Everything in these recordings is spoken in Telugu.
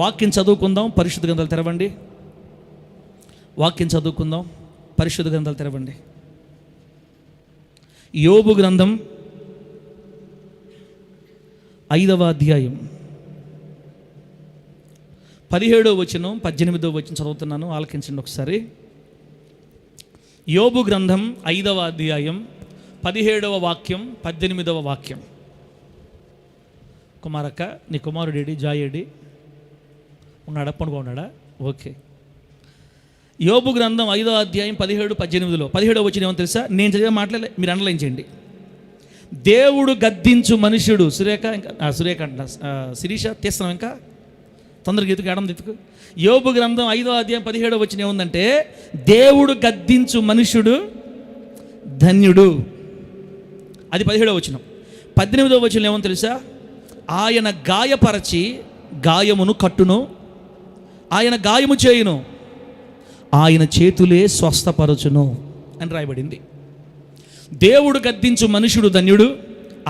వాక్యం చదువుకుందాం. పరిశుద్ధ గ్రంథాలు తెరవండి. వాక్యం చదువుకుందాం. పరిశుద్ధ గ్రంథాలు తెరవండి. యోబు గ్రంథం 5వ అధ్యాయం 17వ వచనం 18వ వచనం చదువుతున్నాను, ఆలకించండి ఒకసారి. యోబు గ్రంథం 5వ అధ్యాయం 17వ వాక్యం 18వ వాక్యం. కుమారక్క, నీ కుమారుడేడి? జాయేడి ఉన్నాడా? పనుగా ఉన్నాడా? ఓకే. యోబు గ్రంథం 5వ అధ్యాయం 17, 18లో 17వ వచనం ఏమో తెలుసా? నేను చదివే మాటలే మీరు అండర్లైన్ చేయండి. దేవుడు గద్దించు మనుష్యుడు. సురేఖ అంట, శిరీష తీస్తున్నాం, ఇంకా తొందరగా ఎత్తుకు, ఎడం ఎత్తుకు. యోబు గ్రంథం 5వ అధ్యాయం 17వ వచనం ఏముందంటే, దేవుడు గద్దించు మనుష్యుడు ధన్యుడు. అది 17వ వచనం. 18వ వచనం ఏమో తెలుసా? ఆయన గాయపరచి గాయమును కట్టును, ఆయన గాయము చేయును, ఆయన చేతులే స్వస్థపరచును అని రాయబడింది. దేవుడు గద్దించు మనుషుడు ధన్యుడు,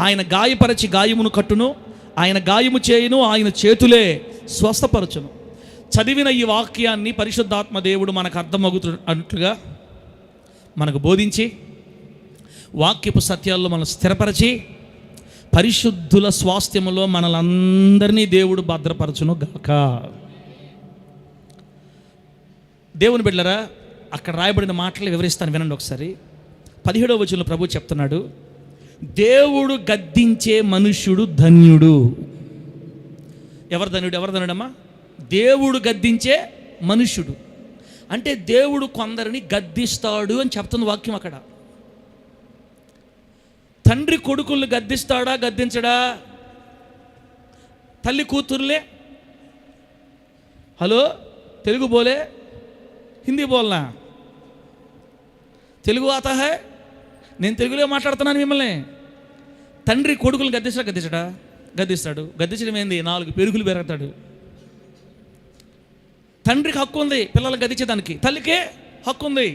ఆయన గాయపరచి గాయమును కట్టును, ఆయన గాయము చేయును, ఆయన చేతులే స్వస్థపరచును. చదివిన ఈ వాక్యాన్ని పరిశుద్ధాత్మ దేవుడు మనకు అర్థమవుతున్నట్లుగా మనకు బోధించి, వాక్యపు సత్యాల్లో మనం స్థిరపరచి, పరిశుద్ధుల స్వాస్థ్యములో మనలందరినీ దేవుడు భద్రపరచును గాక. దేవుని బిడ్డలారా, అక్కడ రాయబడిన మాటలు వివరిస్తాను, వినండి ఒకసారి. 17వ వచనంలో ప్రభు చెప్తున్నాడు, దేవుడు గద్దించే మనుష్యుడు ధన్యుడు. ఎవరు ధన్యుడు? ఎవరు ధన్యుడమ్మా? దేవుడు గద్దించే మనుష్యుడు అంటే దేవుడు కొందరిని గద్దిస్తాడు అని చెప్తుంది వాక్యం అక్కడ. తండ్రి కొడుకుల్ని గద్దిస్తాడా? గద్దించడా? తల్లి కూతుర్లే? హలో, తెలుగు బోలే, హిందీ బోల్నా? తెలుగు ఆతా హై? నేను తెలుగులో మాట్లాడుతున్నాను మిమ్మల్ని. తండ్రి కొడుకులు గద్దించడా? గద్దిస్తాడు. గద్దించడం ఏంది? 4 పెరుగులు పెరుగుతాడు. తండ్రికి హక్కు ఉంది పిల్లలు గద్దించేదానికి, తల్లికే హక్కు ఉంది.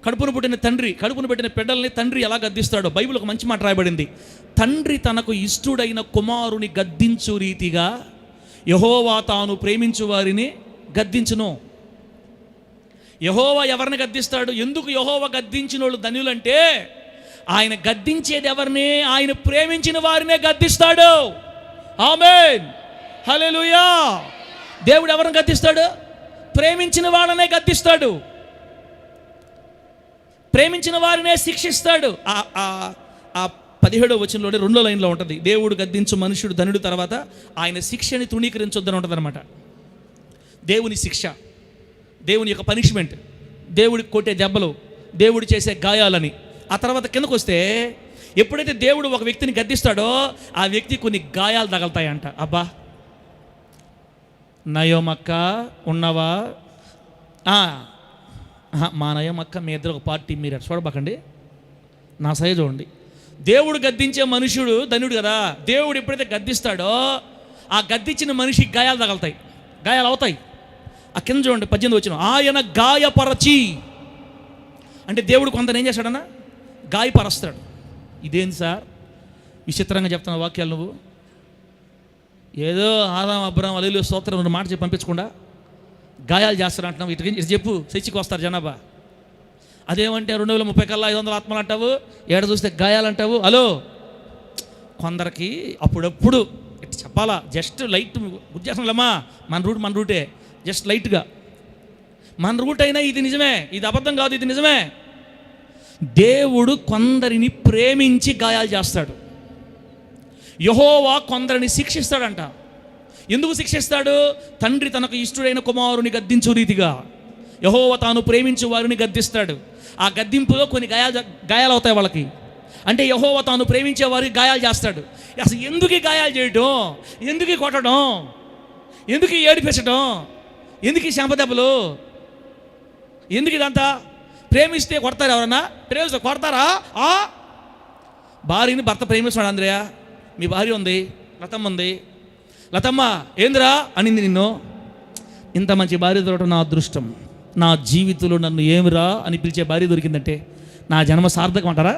కడుపును పుట్టిన తండ్రి, కడుపును పెట్టిన బిడ్డల్ని తండ్రి ఎలా గద్దిస్తాడో బైబిల్ ఒక మంచి మాట రాయబడింది. తండ్రి తనకు ఇష్టుడైన కుమారుని గద్దించు రీతిగా యెహోవా తాను ప్రేమించు వారిని గద్దించును. యెహోవా ఎవరిని గద్దిస్తాడు? ఎందుకు యెహోవా గద్దించిన వాళ్ళు ధన్యులంటే, ఆయన గద్దించేది ఎవరిని? ఆయన ప్రేమించిన వారినే గద్దిస్తాడు. ఆమేన్, హల్లెలూయా. దేవుడు ఎవరిని గద్దిస్తాడు? ప్రేమించిన వాళ్ళనే గద్దిస్తాడు, ప్రేమించిన వారినే శిక్షిస్తాడు. ఆ 17వ వచనంలోనే 2వ లైన్లో ఉంటుంది, దేవుడు గద్దించు మనుషుడు ధనుడు, తర్వాత ఆయన శిక్షని తృణీకరించొద్దని ఉంటుంది అనమాట. దేవుని శిక్ష, దేవుని యొక్క పనిష్మెంట్, దేవుడికి కొట్టే దెబ్బలు, దేవుడు చేసే గాయాలని. ఆ తర్వాత కిందకు వస్తే, ఎప్పుడైతే దేవుడు ఒక వ్యక్తిని గద్దిస్తాడో ఆ వ్యక్తి కొన్ని గాయాలు తగలుతాయంట. అబ్బా, నయోమక్క ఉన్నవా? మా నయోమక్క, మీ ఇద్దరు ఒక పార్టీ, మీరు చూడబాకండి, నా సైజు చూడండి. దేవుడు గద్దించే మనుషుడు ధన్యుడు కదా. దేవుడు ఎప్పుడైతే గద్దిస్తాడో ఆ గద్దించిన మనిషికి గాయాలు తగలుతాయి, గాయాలు అవుతాయి. ఆ కింద చూడండి 18వ వచనం, ఆయన గాయపరచి అంటే దేవుడు కొంత ఏం చేస్తాడన్నా? గాయపరుస్తాడు. ఇదేంటి సార్ విచిత్రంగా చెప్తున్న వాక్యాలు? నువ్వు ఏదో ఆదాం అబ్రాం అలీలు స్తోత్రం 2 మాట చెప్పి పంపించకుండా గాయాలు చేస్తారంటున్నావు. ఇటు చెప్పు, చర్చికి వస్తారు జనాభా. అదేమంటే 2030 కల్లా 500 ఆత్మలు అంటావు, ఏడ చూస్తే గాయాలు అంటావు. హలో, కొందరికి అప్పుడప్పుడు ఇటు చెప్పాలా, జస్ట్ లైట్ గుర్తు చేస్తున్నామా? మన రూటే, జస్ట్ లైట్గా మన రూట్ అయినా ఇది నిజమే, ఇది అబద్ధం కాదు, ఇది నిజమే. దేవుడు కొందరిని ప్రేమించి గాయాలు చేస్తాడు. యెహోవా కొందరిని శిక్షిస్తాడంట. ఎందుకు శిక్షిస్తాడు? తండ్రి తనకు ఇష్టుడైన కుమారుని గద్దించు రీతిగా యెహోవా తాను ప్రేమించు వారిని గద్దిస్తాడు. ఆ గద్దింపులో కొన్ని గాయాలు అవుతాయి వాళ్ళకి. అంటే యెహోవా తాను ప్రేమించే వారికి గాయాలు చేస్తాడు. అసలు ఎందుకు గాయాలు చేయడం? ఎందుకు కొట్టడం? ఎందుకు ఏడిపించడం? ఎందుకు ఈ శాంపదెబ్బలు? ఎందుకు ఇదంతా? ప్రేమిస్తే కొడతారు ఎవరన్నా? ప్రేమిస్తే కొడతారా? భార్యని భర్త ప్రేమిస్తున్నాడు. అంద్రయ్య, మీ భార్య ఉంది, లతమ్మ ఉంది. లతమ్మ ఏందిరా అనింది నిన్ను. ఇంత మంచి భార్య దొరకడం నా అదృష్టం. నా జీవితంలో నన్ను ఏమిరా అని పిలిచే భార్య దొరికిందంటే నా జన్మ సార్థకం అంటారా?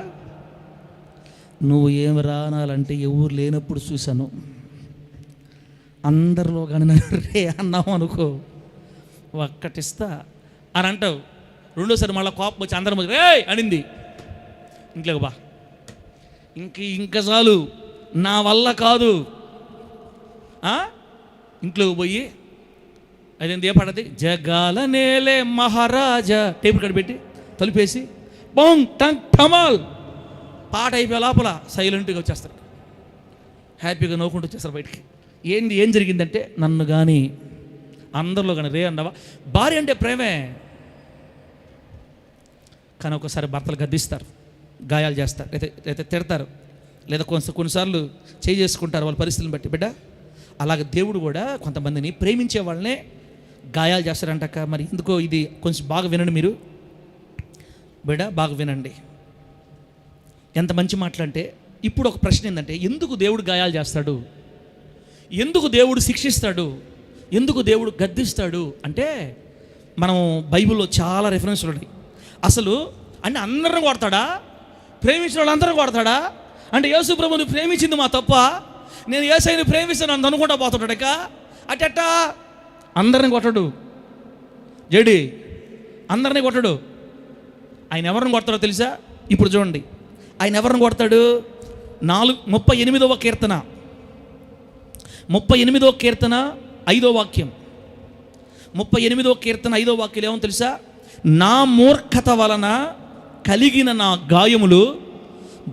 నువ్వు ఏమిరా అనాలంటే ఎవరు లేనప్పుడు చూశాను. అందరిలో కానీ రే అన్నావు అనుకో, ఒక్కటిస్తా అని అంటావు. రెండోసారి మళ్ళీ కోపం వచ్చి అందరం రే అనింది, ఇంట్లోకి బా, ఇంకా చాలు, నా వల్ల కాదు. ఇంట్లోకి పోయి అదేంటి ఏ పడది, జగాల నేలే మహారాజా టేబుల్ కడ పెట్టి తలుపేసి బొంగ్ టంగ్ టమాల్ పాట అయిపోయే లోపల సైలెంట్గా వచ్చేస్తారు, హ్యాపీగా నవ్వుకుంటూ వచ్చేస్తారు బయటికి. ఏం జరిగిందంటే, నన్ను కానీ అందరిలో కానీ రే అన్నవా. భార్య అంటే ప్రేమే, కానీ ఒకసారి భర్తలు గద్దిస్తారు, గాయాలు చేస్తారు, అయితే తిడతారు, లేదా కొన్నిసార్లు చేసుకుంటారు వాళ్ళ పరిస్థితులను బట్టి. బిడ్డ అలాగే దేవుడు కూడా కొంతమందిని ప్రేమించే వాళ్ళనే గాయాలు చేస్తారంటక్క. మరి ఎందుకో ఇది కొంచెం బాగా వినండి మీరు బిడ్డ, బాగా వినండి. ఎంత మంచి మాటలంటే, ఇప్పుడు ఒక ప్రశ్న ఏంటంటే, ఎందుకు దేవుడు గాయాలు చేస్తాడు, ఎందుకు దేవుడు శిక్షిస్తాడు, ఎందుకు దేవుడు గద్దిస్తాడు అంటే, మనం బైబిల్లో చాలా రెఫరెన్స్లు ఉన్నాయి. అసలు అంటే అందరిని కొడతాడా, ప్రేమించిన వాళ్ళందరిని కొడతాడా అంటే, యేసు ప్రభువుని ప్రేమించింది మా తప్ప, నేను యేసయ్యని ప్రేమిస్తాను అని అనుకుంటా పోతుంటాడక. అట్టా అందరిని కొట్టడు, జడి అందరినీ కొట్టడు. ఆయన ఎవరిని కొడతాడో తెలుసా? ఇప్పుడు చూడండి, ఆయన ఎవరిని కొడతాడు. 38వ కీర్తన 5వ వాక్యం, 38వ కీర్తన 5వ వాక్యం ఏమో తెలుసా? నా మూర్ఖత వలన కలిగిన నా గాయములు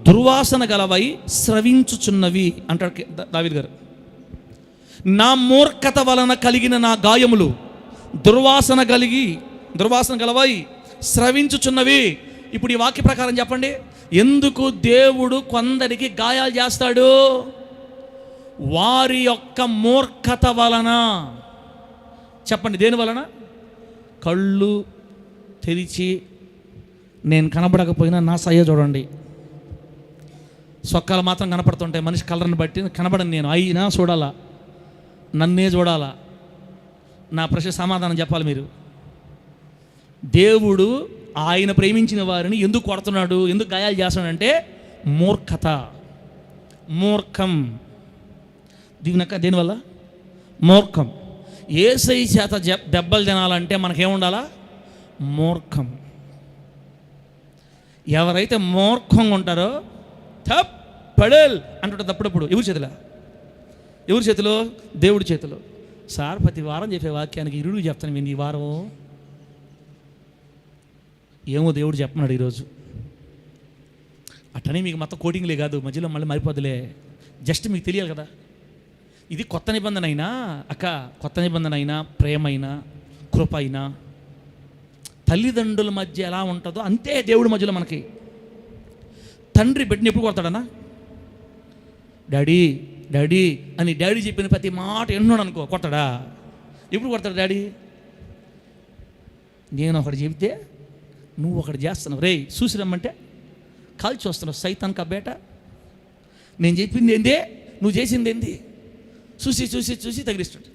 దుర్వాసన గలవై స్రవించుచున్నవి అంటాడు దావీదు గారు. నా మూర్ఖత వలన కలిగిన నా గాయములు దుర్వాసన గలవై స్రవించుచున్నవి. ఇప్పుడు ఈ వాక్య ప్రకారం చెప్పండి, ఎందుకు దేవుడు కొందరికి గాయాలు చేస్తాడు? వారి యొక్క మూర్ఖత వలన. చెప్పండి, దేని వలన? కళ్ళు తెరిచి నేను కనబడకపోయినా నా సయ్య చూడండి, సొక్కాలు మాత్రం కనపడుతుంటాయి, మనిషి కలర్ని బట్టి కనబడను నేను, అయినా చూడాలా, నన్నే చూడాలా. నా ప్రశ్న సమాధానం చెప్పాలి మీరు. దేవుడు ఆయన ప్రేమించిన వారిని ఎందుకు కొడుతున్నాడు, ఎందుకు గాయాలు చేస్తున్నాడంటే మూర్ఖత, మూర్ఖం. దేనివల్ల? మూర్ఖం. యేసయ్య చేత దెబ్బలు తినాలంటే మనకేముండాలా? మూర్ఖం. ఎవరైతే మూర్ఖంగా ఉంటారో పడేల్ అంటుంటుంది అప్పుడప్పుడు. ఎవరి చేతిలో? దేవుడి చేతిలో. సార్ ప్రతి వారం చెప్పే వాక్యానికి ఇరుడు చెప్తాను నేను ఈ వారం. ఏమో దేవుడు చెప్పమన్నాడు ఈరోజు. అట్టనే మీకు మొత్తం కోటింగ్లే కాదు, మధ్యలో మళ్ళీ మరిపోద్దులే, జస్ట్ మీకు తెలియాలి కదా. ఇది కొత్త నిబంధన అయినా అక్క, కొత్త నిబంధన అయినా, ప్రేమ అయినా, కృప అయినా, తల్లిదండ్రుల మధ్య ఎలా ఉంటుందో అంతే దేవుడి మధ్యలో మనకి. తండ్రి బిడ్డని ఎప్పుడు కొడతాడన్నా? డాడీ డాడీ అని డాడీ చెప్పిన ప్రతి మాట ఎన్నోడు అనుకో, కొడతాడా? ఎప్పుడు కొడతాడు డాడీ? నేను ఒకటి చెబితే నువ్వు ఒకటి చేస్తున్నావు, రే చూసి రమ్మంటే కాల్చి వస్తున్నావు, సైతాన్ కా బేట. నేను చెప్పింది ఏంది, నువ్వు చేసింది ఏంది, చూసి చూసి చూసి తగిలిస్తాడు.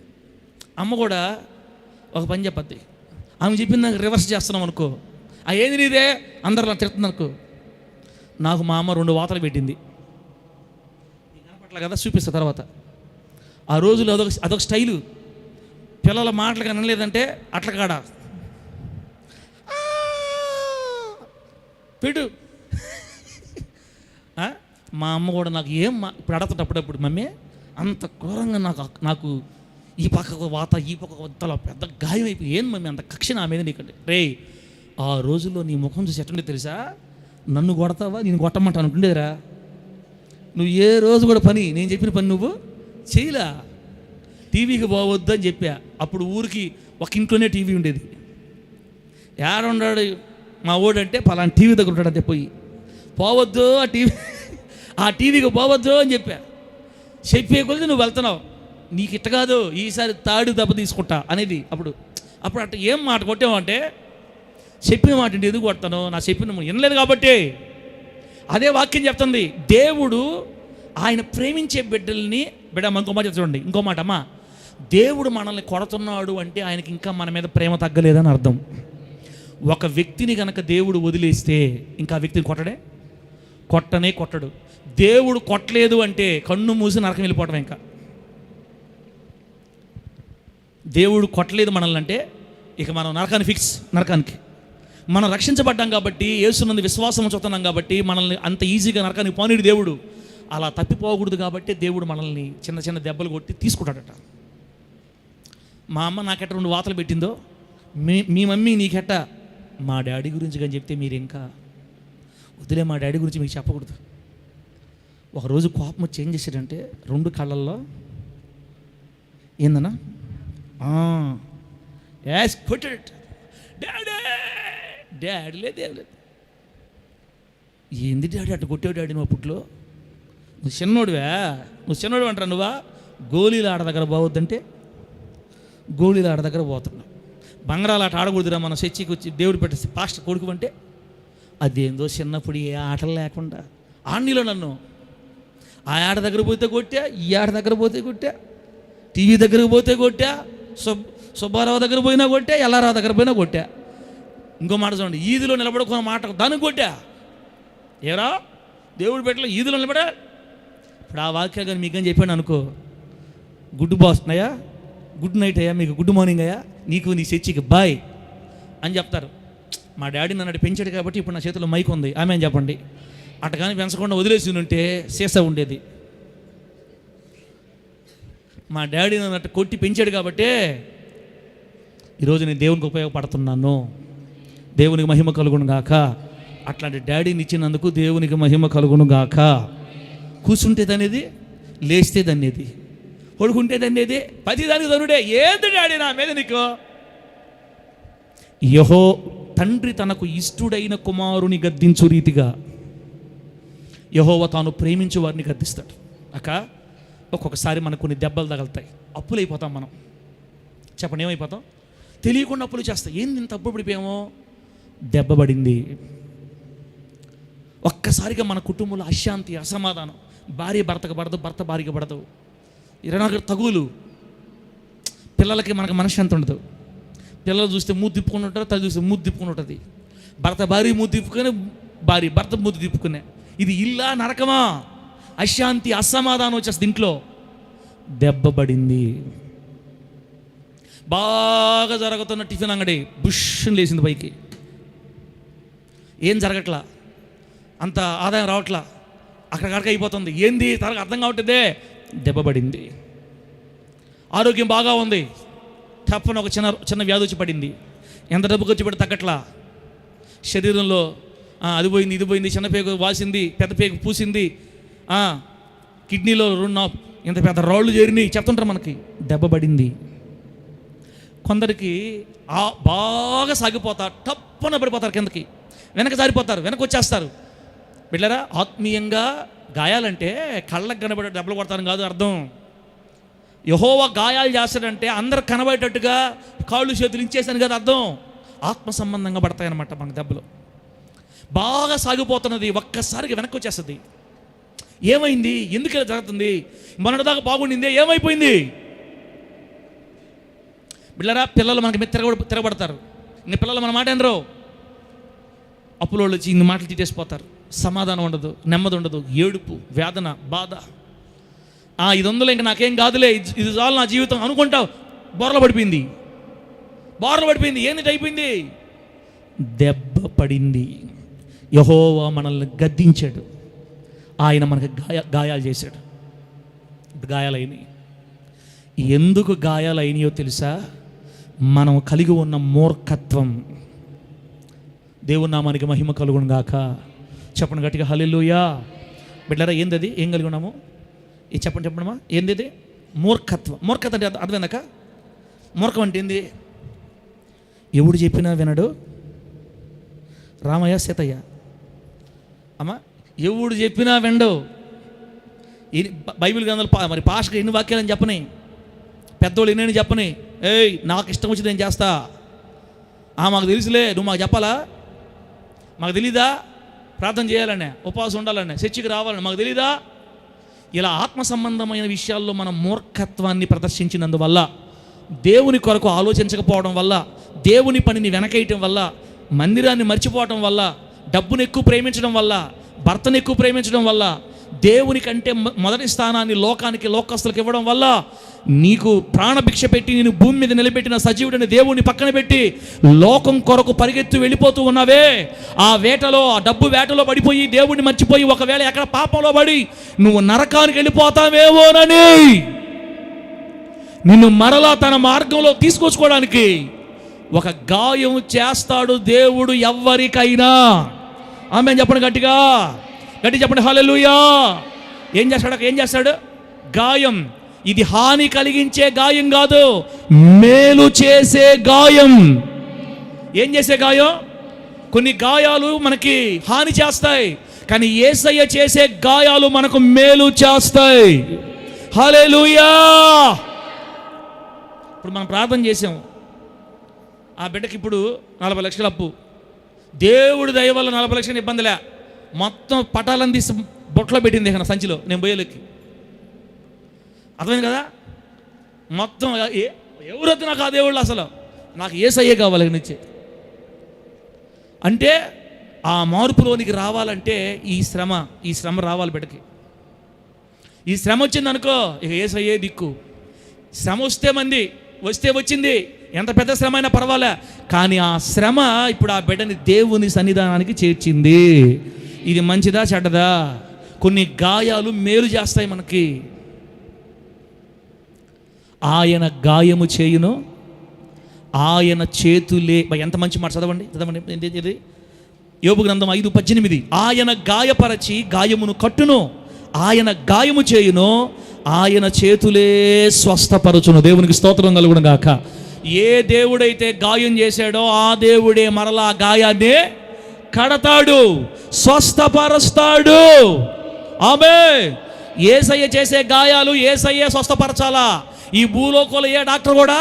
అమ్మ కూడా ఒక పని చెప్పద్ది, ఆమె చెప్పింది నాకు రివర్స్ చేస్తున్నాం అనుకో, ఆ ఏది నీదే అందరిలా తిడుతుంది అనుకో. నాకు మా అమ్మ 2 వాతలు పెట్టింది, కనపట్ల కదా, చూపిస్తా తర్వాత. ఆ రోజులు అదొక స్టైలు. పిల్లల మాటలు అనలేదంటే అట్ల కాడ పెట్టు. మా అమ్మ కూడా నాకు ఇప్పుడు అడగతాడు అప్పుడప్పుడు, మమ్మీ అంత ఘోరంగా నాకు ఈ పక్క వాత ఈ పక్క వద్దల పెద్ద గాయం అయిపోయి, ఏం మమ్మీ అంత కక్ష నా మీద నీకంటే. రే ఆ రోజుల్లో నీ ముఖం చూసి ఎట్టుండే తెలుసా? నన్ను కొడతావా, నేను కొట్టమంటా అనుకుండేదిరా. నువ్వు ఏ రోజు కూడా నేను చెప్పిన పని నువ్వు చేయలా. టీవీకి పోవద్దు అని చెప్పా. అప్పుడు ఊరికి ఒక ఇంట్లోనే టీవీ ఉండేది. ఏడున్నాడు మా ఓడంటే పలానా టీవీ దగ్గర ఉంటాడు అంతే. పోవద్దు ఆ టీవీకి పోవద్దు అని చెప్పే కొద్ది నువ్వు వెళ్తున్నావు, నీకు ఇట్ట కాదు ఈసారి తాడు దెబ్బ తీసుకుంటా అనేది. అప్పుడు అట్ట ఏం మాట కొట్టావంటే, చెప్పిన మాట ఎందుకు కొడతాను, నా చెప్పిన వినలేదు కాబట్టి. అదే వాక్యం చెప్తుంది. దేవుడు ఆయన ప్రేమించే బిడ్డల్ని ఇంకో మాట చూడండి, ఇంకో మాట, అమ్మా దేవుడు మనల్ని కొడుతున్నాడు అంటే ఆయనకి ఇంకా మన మీద ప్రేమ తగ్గలేదని అర్థం. ఒక వ్యక్తిని కనుక దేవుడు వదిలేస్తే ఇంకా ఆ వ్యక్తిని కొట్టడు. దేవుడు కొట్టలేదు అంటే కన్ను మూసి నరకం వెళ్ళిపోవటం. ఇంకా దేవుడు కొట్టలేదు మనల్ని అంటే ఇక మనం నరకానికి మనం రక్షించబడ్డాం కాబట్టి, యేసునందు విశ్వాసం చూస్తున్నాం కాబట్టి మనల్ని అంత ఈజీగా నరకానికి పోనీడు దేవుడు. అలా తప్పిపోకూడదు కాబట్టి దేవుడు మనల్ని చిన్న చిన్న దెబ్బలు కొట్టి తీసుకుంటాడట. మా అమ్మ నాకెట్ట 2 వాతలు పెట్టిందో మీ మమ్మీ నీకెట్ట, మా డాడీ గురించి కానీ చెప్తే మీరు ఇంకా వదిలే, మా డాడీ గురించి మీకు చెప్పకూడదు. ఒకరోజు కోపం వచ్చి ఏం చేశాడంటే 2 కళ్ళల్లో ఏందన్నా కొట్టాడట. డాడీ లేదు ఏంది డాడీ అట్ట కొట్టావు డాడీ నువ్వు అప్పట్లో, నువ్వు చిన్నోడు అంటారా నువ్వా, గోళీలు ఆడ దగ్గర బాగొద్దంటే గోళీలు ఆడ దగ్గర పోతున్నావు, బంగారాలు ఆట ఆడకూడదురా మనం చర్చికి వచ్చి దేవుడు పెట్టేసి పాస్టర్ కొడుకు అంటే, అదేందో చిన్నప్పుడు ఏ ఆటలు లేకుండా ఆడిలో నన్ను ఆ ఆడ దగ్గర పోతే కొట్టా, ఈ ఆడ దగ్గర పోతే కొట్టా, టీవీ దగ్గరకు పోతే కొట్టా, సుబ్బారావు దగ్గర పోయినా కొట్టా, ఎల్లారావు దగ్గర పోయినా కొట్టా. ఇంకో మాట చూడండి, ఈదిలో నిలబడుకున్న మాట దానికి కొట్టా. ఏరా దేవుడు పెట్టలో ఈదిలో నిలబడా. ఇప్పుడు ఆ వాక్యాలు కానీ మీకని చెప్పాను అనుకో, గుడ్ బాస్ అయ్యా, గుడ్ నైట్ అయ్యా, మీకు గుడ్ మార్నింగ్ అయ్యా, నీకు నీ చర్చికి బాయ్ అని చెప్తారు. మా డాడీ నన్ను పెంచాడు కాబట్టి ఇప్పుడు నా చేతిలో మైక్ ఉంది, ఆమె అని చెప్పండి. అట్ట కానీ పెంచకుండా వదిలేసి ఉంటే సీసా ఉండేది. మా డాడీ నన్ను అట్ట కొట్టి పెంచాడు కాబట్టే ఈరోజు నేను దేవునికి ఉపయోగపడుతున్నాను. దేవునికి మహిమ కలుగును గాక. అట్లాంటి డాడీని ఇచ్చినందుకు దేవునికి మహిమ కలుగును గాక. కూర్చుంటే దనేది, లేస్తే దన్నేది, పడుకుంటే దన్నేది, ప్రతిదానికి ధనుడే. ఏంది డాడీ నా మీద నీకు? యెహో తండ్రి తనకు ఇష్టుడైన కుమారుని గద్దించు రీతిగా యెహోవా తాను ప్రేమించు వారిని గద్దిస్తాడు. అక్క ఒక్కొక్కసారి మనకు కొన్ని దెబ్బలు తగులుతాయి, అప్పులైపోతాం మనం. చెప్పండి ఏమైపోతాం? తెలియకుండా అప్పులు చేస్తాం. ఏంది ఇంత అప్పు పడిపోయామో? దెబ్బబడింది. ఒక్కసారిగా మన కుటుంబంలో అశాంతి, అసమాధానం, భార్య భర్తకు పడదు, భర్త భార్యకి పడదు, 24 తగులు, పిల్లలకి మనకు మనశ్శాంతి ఉండదు. పిల్లలు చూస్తే మూతి తిప్పుకుని ఉంటారు, తల్లి చూస్తే మూతి తిప్పుకుని ఉంటుంది. భర్త భార్య మూతి తిప్పుకొని, భార్య భర్త మూతి తిప్పుకునే. ఇది ఇల్లా నరకమా? అశాంతి, అసమాధానం వచ్చేస్తుంది ఇంట్లో. దెబ్బబడింది. బాగా జరుగుతున్న టిఫిన్ అంగడి బుష్ని లేచింది పైకి. ఏం జరగట్లా, అంత ఆదాయం రావట్లా, అక్కడికక్కడికి అయిపోతుంది. ఏంది తనకు అర్థం కావట్లేదే, దెబ్బబడింది. ఆరోగ్యం బాగా ఉంది, తప్పని ఒక చిన్న వ్యాధి వచ్చి పడింది. ఎంత డబ్బుకి వచ్చి పడి తగ్గట్లా. శరీరంలో అది పోయింది, ఇది పోయింది, చిన్న పేగు వాసింది, పెద్ద పేగు పూసింది, కిడ్నీలో 2 ఇంత పెద్ద రాళ్ళు చేరినాయి చెప్తుంటారు మనకి. దెబ్బబడింది. కొందరికి బాగా సాగిపోతారు, టప్పున పడిపోతారు, కిందకి వెనక జారిపోతారు, వెనక వచ్చేస్తారు. బిడ్డరా, ఆత్మీయంగా గాయాలంటే కళ్ళకు కనబడే దెబ్బలు కొడతాను కాదు అర్థం. యెహోవా గాయాలు చేస్తాడంటే అందరు కనబడేటట్టుగా కాళ్ళు చేతులు ఇచ్చేసాను కదా అర్థం. ఆత్మ సంబంధంగా పడతాయన్నమాట మనకు దెబ్బలు. బాగా సాగిపోతున్నది ఒక్కసారిగా వెనక్కి వచ్చేస్తుంది. ఏమైంది? ఎందుకు ఇలా జరుగుతుంది? మొన్నటిదాకా బాగుండిందే, ఏమైపోయింది? బిళ్ళరా, పిల్లలు మనకి మీద తిరగబడతారు. ఇంకా పిల్లలు మన మాట అనరు. అప్పులోళ్ళు వచ్చి ఇన్ని మాటలు తీసేసిపోతారు. సమాధానం ఉండదు, నెమ్మది ఉండదు, ఏడుపు, వేదన, బాధ. 500 ఇంకా నాకేం కాదులే, ఇది చాలు నా జీవితం అనుకుంటావు. బోర్ల పడిపోయింది. ఏంది అయిపోయింది? దెబ్బ పడింది. యెహోవా మనల్ని గద్దించాడు. ఆయన మనకి గాయాలు చేశాడు. గాయాలైనవి. ఎందుకు గాయాలైనయో తెలుసా? మనం కలిగి ఉన్న మూర్ఖత్వం. దేవుని నామానికి మహిమ కలుగును గాక. చెప్పండి గట్టిగా హల్లెలూయా. బిడ్డరా, ఏందది? ఏం కలిగి ఉన్నాము? చెప్పండమ్మా, ఏంది ఇది? మూర్ఖత్వం. మూర్ఖత్వం అంటే అర్థమైందాక? మూర్ఖం అంటే ఏంది? ఎవడు చెప్పినా వినడు. రామయ్య, సీతయ్య, అమ్మా, ఎవడు చెప్పినా వినడు. బైబిల్ గ్రంథాలు మరి పాస్టర్కి ఎన్ని వాక్యాలని చెప్పని, పెద్దోళ్ళు ఎన్ని చెప్పని, ఏయ్ నాకు ఇష్టం వచ్చి నేను చేస్తా, మాకు తెలుసులే, నువ్వు మాకు చెప్పాలా? మాకు తెలీదా? ప్రార్థన చేయాలనే, ఉపవాసం ఉండాలనే, చర్చికి రావాలని మాకు తెలీదా? ఇలా ఆత్మ సంబంధమైన విషయాల్లో మనం మూర్ఖత్వాన్ని ప్రదర్శించినందువల్ల, దేవుని కొరకు ఆలోచించకపోవడం వల్ల, దేవుని పనిని వెనకేయటం వల్ల, మందిరాన్ని మర్చిపోవటం వల్ల, డబ్బును ఎక్కువ ప్రేమించడం వల్ల, భర్తను ఎక్కువ ప్రేమించడం వల్ల, దేవుని కంటే మొదటి స్థానాన్ని లోకస్తులకు ఇవ్వడం వల్ల నీకు ప్రాణభిక్ష పెట్టి నేను భూమి మీద నిలబెట్టిన సజీవుడిని దేవుని పక్కన పెట్టి లోకం కొరకు పరిగెత్తి వెళ్ళిపోతూ ఉన్నావే, ఆ డబ్బు వేటలో పడిపోయి దేవుడిని మర్చిపోయి ఒకవేళ ఎక్కడ పాపంలో పడి నువ్వు నరకానికి వెళ్ళిపోతావేమోనని నిన్ను మరలా తన మార్గంలో తీసుకొచ్చుకోవడానికి ఒక గాయం చేస్తాడు దేవుడు ఎవ్వరికైనా. ఆమేన్ చెప్పండి, గట్టి చెప్పండి హల్లెలూయా. ఏం చేస్తాడు? గాయం. ఇది హాని కలిగించే గాయం కాదు, మేలు చేసే గాయం. ఏం చేసే గాయం? కొన్ని గాయాలు మనకి హాని చేస్తాయి, కానీ యేసయ్య చేసే గాయాలు మనకు మేలు చేస్తాయి. హల్లెలూయా. ఇప్పుడు మనం ప్రార్థన చేసాము, ఆ బిడ్డకి ఇప్పుడు 40 లక్షల అప్పు. దేవుడి దయ వల్ల 40 లక్షల ఇబ్బందిలే, మొత్తం పటాలను తీసి బొట్లో పెట్టింది ఇక్కడ సంచిలో. నేను పోయేలకి అర్థమైంది కదా. మొత్తం ఎవరొద్దు నాకు ఆ దేవుళ్ళు, అసలు నాకు యేసయ్యే కావాలి నుంచి. అంటే ఆ మార్పులోనికి రావాలంటే ఈ శ్రమ రావాలి బిడ్డకి. ఈ శ్రమ వచ్చింది అనుకో, ఇక యేసయ్యే దిక్కు. శ్రమ వస్తే వచ్చింది, ఎంత పెద్ద శ్రమ అయినా పర్వాలే, కానీ ఆ శ్రమ ఇప్పుడు ఆ బిడ్డని దేవుని సన్నిధానానికి చేర్చింది. ఇది మంచిదా చెడ్డదా? కొన్ని గాయాలు మేలు చేస్తాయి మనకి. ఆయన గాయము చేయును, ఆయన చేతులే. ఎంత మంచి మాట, చదవండి ఇది యోబు గ్రంథం 5:18. ఆయన గాయపరచి గాయమును కట్టును, ఆయన గాయము చేయును, ఆయన చేతులే స్వస్థపరచును. దేవునికి స్తోత్రం కలుగును గాక. ఏ దేవుడైతే గాయం చేశాడో ఆ దేవుడే మరలా గాయాన్ని కడతాడు, స్వస్థపరుస్తాడు. ఆమేన్. యేసయ్య చేసే గాయాలు యేసయ్యే స్వస్థపరచాలా. ఈ భూలోకంలో ఏ డాక్టర్ కూడా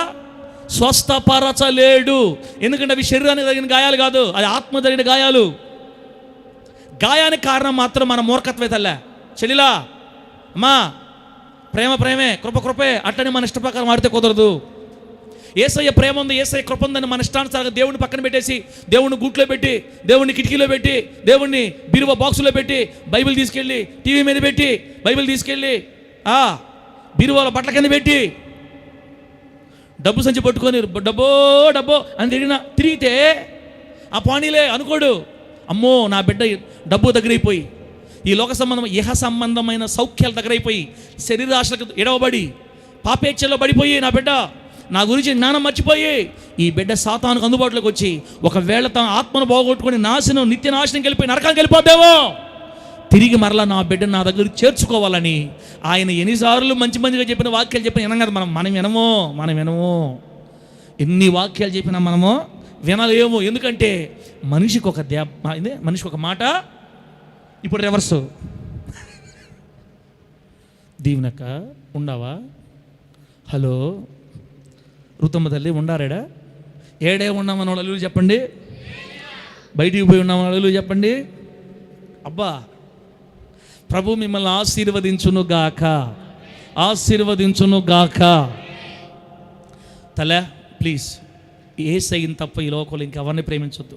స్వస్థపరచలేడు. ఎందుకంటే అవి శరీరానికి తగిన గాయాలు కాదు, అది ఆత్మ జరిగిన గాయాలు. గాయానికి కారణం మాత్రం మన మూర్ఖత్వే. తల్లే చెల్లిలా, అమ్మా, ప్రేమే, కృపే, అట్టని మన ఇష్ట ప్రకారం ఆడితే కుదరదు. యేసయ్య ప్రేమ ఉంది, యేసయ్య కృప ఉందని మన ఇష్టానుసారంగా దేవుడిని పక్కన పెట్టేసి, దేవుడిని గూట్లో పెట్టి, దేవుడిని కిటికీలో పెట్టి, దేవుడిని బీరువా బాక్సులో పెట్టి, బైబిల్ తీసుకెళ్ళి టీవీ మీద పెట్టి, బైబిల్ తీసుకెళ్ళి బీరువాలో బట్టల కింద పెట్టి, డబ్బు సంచి పట్టుకొని డబ్బో అని తిరిగితే ఆ పానీలే అనుకోడు. అమ్మో నా బిడ్డ డబ్బు దగ్గరైపోయి, ఈ లోక సంబంధం ఇహ సంబంధమైన సౌఖ్యాల దగ్గరైపోయి, శరీరాశలకు ఎడవబడి, పాపేచ్ఛలో పడిపోయి, నా బిడ్డ నా గురించి జ్ఞానం మర్చిపోయి ఈ బిడ్డ సాతానుకు అందుబాటులోకి వచ్చి ఒకవేళ తన ఆత్మను పోగొట్టుకొని నిత్య నాశనం వెళ్ళిపోయి నరకానికి వెళ్ళిపోతావో, తిరిగి మరలా నా బిడ్డ నా దగ్గర చేర్చుకోవాలని ఆయన ఎన్నిసార్లు మంచిగా చెప్పిన వాక్యాలు చెప్పిన వినం కదా. మనం వినము. ఎన్ని వాక్యాలు చెప్పినా మనము వినలేము. ఎందుకంటే మనిషికి ఒక మాట. ఇప్పుడు రివర్సు. దీవెనక్క ఉండవా? హలో రుతమ్మ తల్లి ఉండారేడా? ఏడే ఉన్నామని వాళ్ళు చెప్పండి, బయటికి పోయి ఉన్నామని వాళ్ళు చెప్పండి. అబ్బా, ప్రభు మిమ్మల్ని ఆశీర్వదించును గాక. తలే ప్లీజ్, యేసయ్యని తప్ప ఈ లోకంలో ఇంకెవరిని ప్రేమించొద్దు.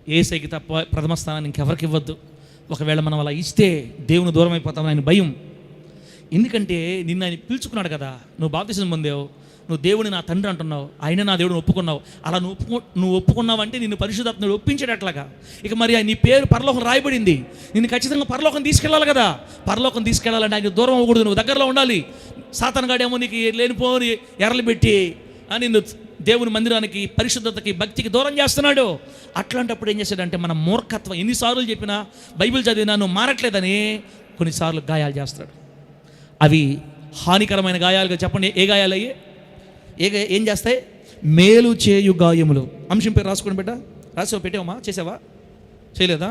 యేసయ్యకి తప్ప ప్రథమ స్థానాన్ని ఇంకెవరికి ఇవ్వద్దు. ఒకవేళ మనం అలా ఇస్తే దేవుని దూరం అయిపోతామని ఆయన భయం. ఎందుకంటే నిన్ను ఆయన పిలుచుకున్నాడు కదా. నువ్వు బాప్తిసం పొందావు, నువ్వు దేవుని నా తండ్రి అంటున్నావు, ఆయన నా దేవుడిని ఒప్పుకున్నావు. అలా నువ్వు ఒప్పుకున్నావు అంటే నిన్ను పరిశుద్ధాత్ముడు ఒప్పించేటట్లాగా. ఇక మరి నీ పేరు పరలోకం రాయబడింది, నిన్ను ఖచ్చితంగా పరలోకం తీసుకెళ్ళాలి కదా. పరలోకం తీసుకెళ్ళాలంటే ఆయన దూరం అవ్వకూడదు, నువ్వు దగ్గరలో ఉండాలి. సాతానుగాడేమో నీకు లేనిపోని ఎర్రలు పెట్టి నిన్ను దేవుని మందిరానికి, పరిశుద్ధతకి, భక్తికి దూరం చేస్తున్నాడు. అట్లాంటప్పుడు ఏం చేశాడంటే మన మూర్ఖత్వం, ఎన్నిసార్లు చెప్పినా, బైబిల్ చదివినా నువ్వు మారట్లేదని కొన్నిసార్లు గాయాలు చేస్తాడు. అవి హానికరమైన గాయాలుగా. చెప్పండి ఏ గాయాలు అయ్యి? ఏం చేస్తాయి? మేలు చేయు గాయములు. అంశం పేరు రాసుకోండి బిడ్డ. రాసావు, పెట్టావమ్మా? చేసావా? చేయలేదా?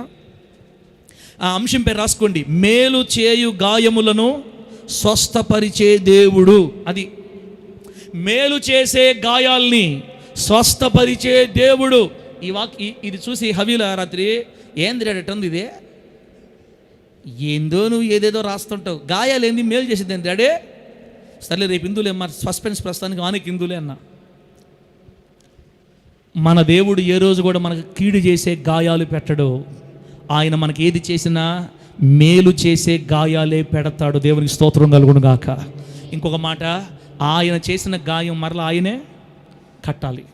ఆ అంశం పేరు రాసుకోండి. మేలు చేయు గాయములను స్వస్థపరిచే దేవుడు. అది మేలు చేసే గాయాల్ని స్వస్థపరిచే దేవుడు. ఇది చూసి హవీలా రాత్రి ఏంది ఇదే ఏందో నువ్వు ఏదేదో రాస్తుంటావు, గాయాలు ఏంది మేలు చేసేది ఏంటి డాడే? సర్లే రేపు హిందువులే, మరి సస్పెన్స్ ప్రస్తుతానికి వానికి హిందువులే అన్న. మన దేవుడు ఏ రోజు కూడా మనకు కీడు చేసే గాయాలు పెట్టడు. ఆయన మనకి ఏది చేసినా మేలు చేసే గాయాలే పెడతాడు. దేవునికి స్తోత్రం కలుగును గాక. ఇంకొక మాట, ఆయన చేసిన గాయం మరలా ఆయనే కట్టాలి,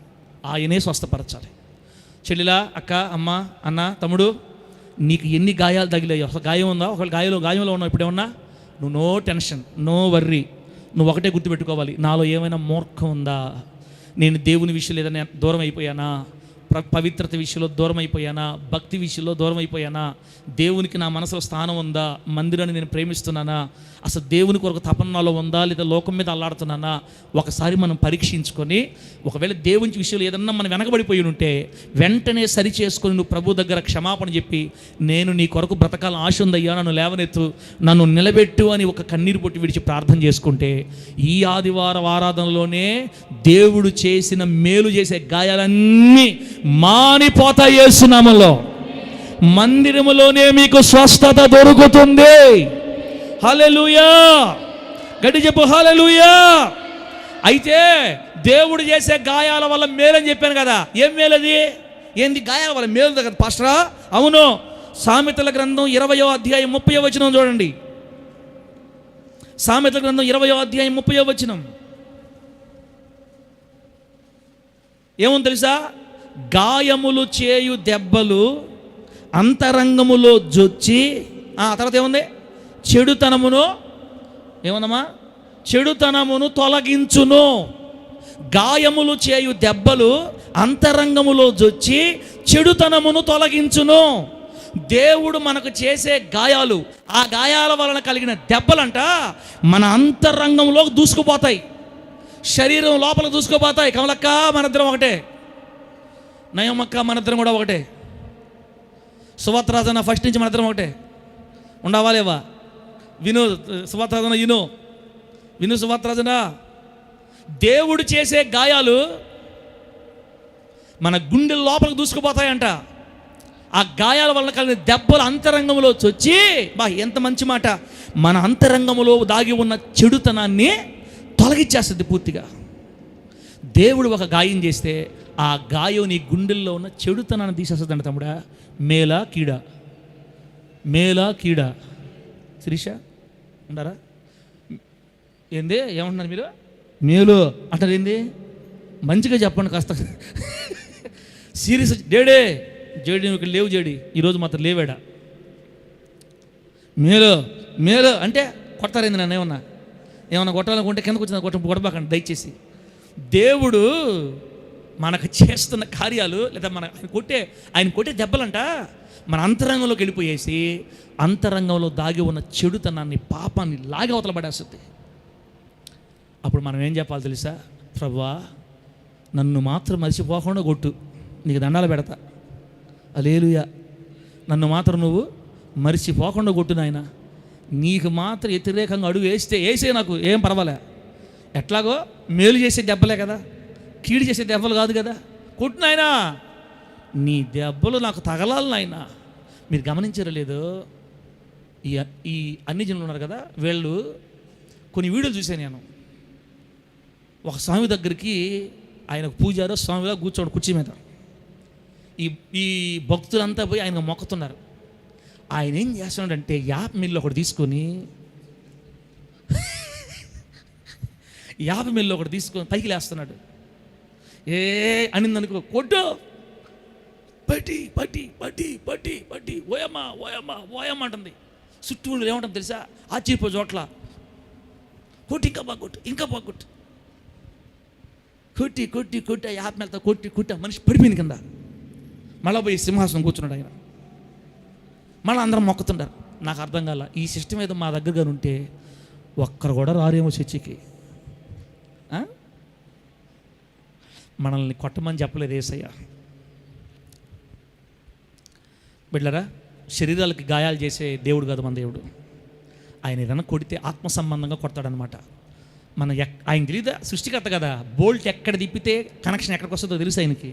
ఆయనే స్వస్థపరచాలి. చెల్లిలా, అక్క, అమ్మ, అన్న, తమ్ముడు, నీకు ఎన్ని గాయాలు తగిలాయో, అసలు గాయం ఉందా? ఒకవేళ గాయంలో ఉన్నావు ఇప్పుడు ఏమన్నా, నువ్వు నో టెన్షన్, నో వర్రీ. నువ్వు ఒకటే గుర్తుపెట్టుకోవాలి, నాలో ఏమైనా మూర్ఖం ఉందా? నేను దేవుని విషయంలో ఏదైనా దూరం అయిపోయానా? పవిత్రత విషయంలో దూరం అయిపోయానా? భక్తి విషయంలో దూరం అయిపోయానా? దేవునికి నా మనసులో స్థానం ఉందా? మందిరాన్ని నేను ప్రేమిస్తున్నానా? అసలు దేవుని కొరకు తపన్నాలో ఉందా, లేదా లోకం మీద అల్లాడుతున్నానా? ఒకసారి మనం పరీక్షించుకొని, ఒకవేళ దేవుని విషయంలో ఏదన్నా మనం వెనకబడిపోయి ఉంటే వెంటనే సరి చేసుకొని నువ్వు ప్రభు దగ్గర క్షమాపణ చెప్పి, నేను నీ కొరకు బ్రతకాల ఆశ ఉందయ్యా, నన్ను లేవనెత్తు, నన్ను నిలబెట్టు అని ఒక కన్నీరు పొట్టి విడిచి ప్రార్థన చేసుకుంటే ఈ ఆదివారం ఆరాధనలోనే దేవుడు చేసిన మేలు చేసే గాయాలన్నీ మానిపోతాయి. యేసు నామములో మందిరములోనే మీకు స్వస్థత దొరుకుతుంది. హల్లెలూయా, గట్టి చెప్పు హల్లెలూయా. అయితే దేవుడు చేసే గాయాల వల్ల మేలని చెప్పాను కదా. ఏం మేలది? ఏంది? గాయాల వల్ల మేలు కదా పాస్టరా? అవును. సామెతల గ్రంథం 20వ అధ్యాయం 30వ వచనం చూడండి. సామెతల గ్రంథం 20వ అధ్యాయం 30వ వచనం ఏముంది తెలుసా? గాయములు చేయు దెబ్బలు అంతరంగములో జొచ్చి, తర్వాత ఏముంది? చెడుతనమును, ఏముందమ్మా? చెడుతనమును తొలగించును. గాయములు చేయు దెబ్బలు అంతరంగములో జొచ్చి చెడుతనమును తొలగించును. దేవుడు మనకు చేసే గాయాలు, ఆ గాయాల వలన కలిగిన దెబ్బలంట మన అంతరంగంలోకి దూసుకుపోతాయి, శరీరం లోపల దూసుకుపోతాయి. కమలక్క మనిద్దరం ఒకటే, నయమక్క మనిద్దరం కూడా ఒకటే, సువార్తరాజన ఫస్ట్ నుంచి మనిద్దరం ఒకటే. ఉండవాలేవా? విను సువార్తరాజన, విను సువార్తరాజన. దేవుడు చేసే గాయాలు మన గుండెల లోపలికి దూసుకుపోతాయంట. ఆ గాయాల వల్ల కలిగిన దెబ్బలు అంతరంగంలో చొచ్చి, ఎంత మంచి మాట, మన అంతరంగంలో దాగి ఉన్న చెడుతనాన్ని తొలగించేస్తుంది పూర్తిగా. దేవుడు ఒక గాయం చేస్తే ఆ గాయం నీ గుండెల్లో ఉన్న చెడుతనాన్ని తీసేస్తుందంట. తమ్ముడా, మేలా కీడా? మేలా కీడా? శిరీష ఉండారా? ఏంది? ఏమంటున్నారు మీరు? మేలు అంటారు ఏంది? మంచిగా చెప్పండి కాస్త. సీరియస్. జేడి నువ్వు లేవు, జేడి ఈరోజు మాత్రం లేవాడా? మేలు అంటే కొడతారేంది? నన్ను ఏమన్నా కొట్టాలనుకుంటే కిందకు వచ్చిన కొట్టబాకండి దయచేసి. దేవుడు మనకు చేస్తున్న కార్యాలు, లేదా ఆయన కొట్టే దెబ్బలంట మన అంతరంగంలోకి వెళ్ళిపోయేసి అంతరంగంలో దాగి ఉన్న చెడుతనాన్ని, పాపాన్ని లాగి అవతల పడేస్తుంది. అప్పుడు మనం ఏం చెప్పాలి తెలుసా? ప్రభువా, నన్ను మాత్రం మర్చిపోకుండా కొట్టు, నీకు దండాలు పెడతా. హల్లెలూయా. నన్ను మాత్రం నువ్వు మర్చిపోకుండా కొట్టు నాయన. నీకు మాత్రం వ్యతిరేకంగా అడుగు వేసే నాకు ఏం పర్వాలే. ఎట్లాగో మేలు చేసే దెబ్బలే కదా, కీడు చేసే దెబ్బలు కాదు కదా. కొట్టు నాయనా, నీ దెబ్బలు నాకు తగలాలి నాయనా. మీరు గమనించారో లేదో, ఈ అన్ని జనులు ఉన్నారు కదా, వీళ్ళు కొన్ని వీడియోలు చూశాను నేను. ఒక స్వామి దగ్గరికి ఆయనకు పూజారు స్వామిగా కూర్చోడు కుర్చీ మీద. ఈ భక్తులంతా పోయి ఆయన మొక్కుతున్నారు. ఆయన ఏం చేస్తున్నాడంటే యాప్ మిల్లు ఒకటి తీసుకొని పైకి లేస్తున్నాడు. అనిందనుకో, కొట్టు, పట్టి పట్టి పట్టి పట్టి పట్టి ఓయమ్మా ఓయమ్మా ఓయమ్మ అంటుంది. చుట్టూ ఏమంటుంది తెలుసా? ఆశ్చర్యపో చోట్ల కొట్టి, ఇంకా బాగా కొట్టు, ఇంకా బాగా కొట్టు, కొట్టి కొట్టి కొట్టి యాప్ మేళతో కొట్టి మనిషి పడిపోయింది కింద. మళ్ళీ పోయి సింహాసనం కూర్చున్నాడు ఆయన. మళ్ళీ అందరం మొక్కుతుంటారు. నాకు అర్థం కాల, ఈ సిస్టమ్ ఏదో మా దగ్గరగా ఉంటే ఒక్కరు కూడా రారేమో చర్చికి. మనల్ని కొట్టమని చెప్పలేదు యేసయ్య. బిడ్డలారా, శరీరాలకి గాయాలు చేసే దేవుడు కాదు మన దేవుడు. ఆయన ఏదైనా కొడితే ఆత్మ సంబంధంగా కొడతాడనమాట. ఆయన తెలియదా? సృష్టికర్త కదా. బోల్ట్ ఎక్కడ తిప్పితే కనెక్షన్ ఎక్కడికి వస్తుందో తెలుసు ఆయనకి.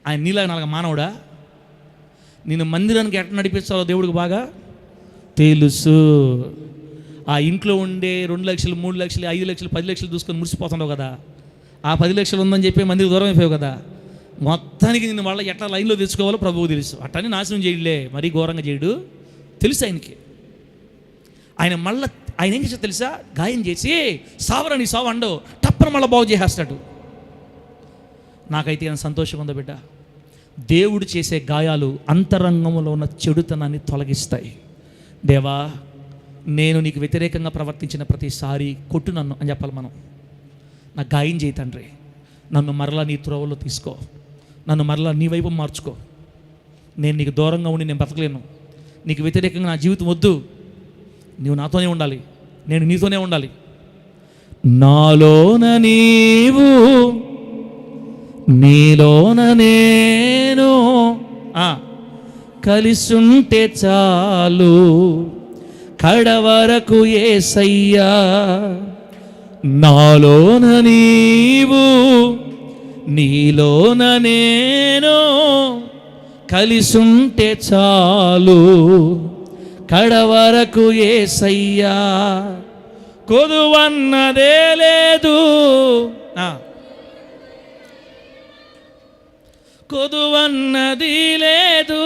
ఆయన నీలాగా నాలుగు మానవుడా? నేను మందిరానికి ఎట్లా నడిపించాలో దేవుడికి బాగా తెలుసు. ఆ ఇంట్లో ఉండే 2 లక్షలు 3 లక్షలు 5 లక్షలు 10 లక్షలు చూసుకొని మురిసిపోతున్నావు కదా. ఆ 10 లక్షలు ఉందని చెప్పి మందికి దూరం అయిపోయావు కదా. మొత్తానికి నేను వాళ్ళ ఎట్లా లైన్లో తెచ్చుకోవాలో ప్రభువు తెలుసు. అట్టని నాశనం చేయడులే, మరీ ఘోరంగా చేయడు, తెలుసు ఆయనకి. ఆయన ఏం చేస్తాడు తెలుసా? గాయం చేసి సావరా నీ సావు అండవు, టప్పన మళ్ళీ బాగు చేసేస్తాడు. నాకైతే ఆయన సంతోషం ఉందో బిడ్డ. దేవుడు చేసే గాయాలు అంతరంగంలో ఉన్న చెడుతనాన్ని తొలగిస్తాయి. దేవా, నేను నీకు వ్యతిరేకంగా ప్రవర్తించిన ప్రతిసారి కొట్టు నన్ను అని చెప్పాలి మనం. నాకు గాయం చేయి తండ్రి, నన్ను మరలా నీ త్రోవలో తీసుకో, నన్ను మరలా నీ వైపు మార్చుకో. నేను నీకు దూరంగా ఉండి నేను బతకలేను, నీకు వ్యతిరేకంగా నా జీవితం వద్దు, నీవు నాతోనే ఉండాలి, నేను నీతోనే ఉండాలి. నాలోన నీవు నీలోన నేను కలిసుంటే చాలు, కడవరకు యేసయ్యా. నాలోన నీవు నీలోన నేను కలిసుంటే చాలు, కడవరకు యేసయ్యా. కొదువన్నదే లేదు, కొదువన్నది లేదు,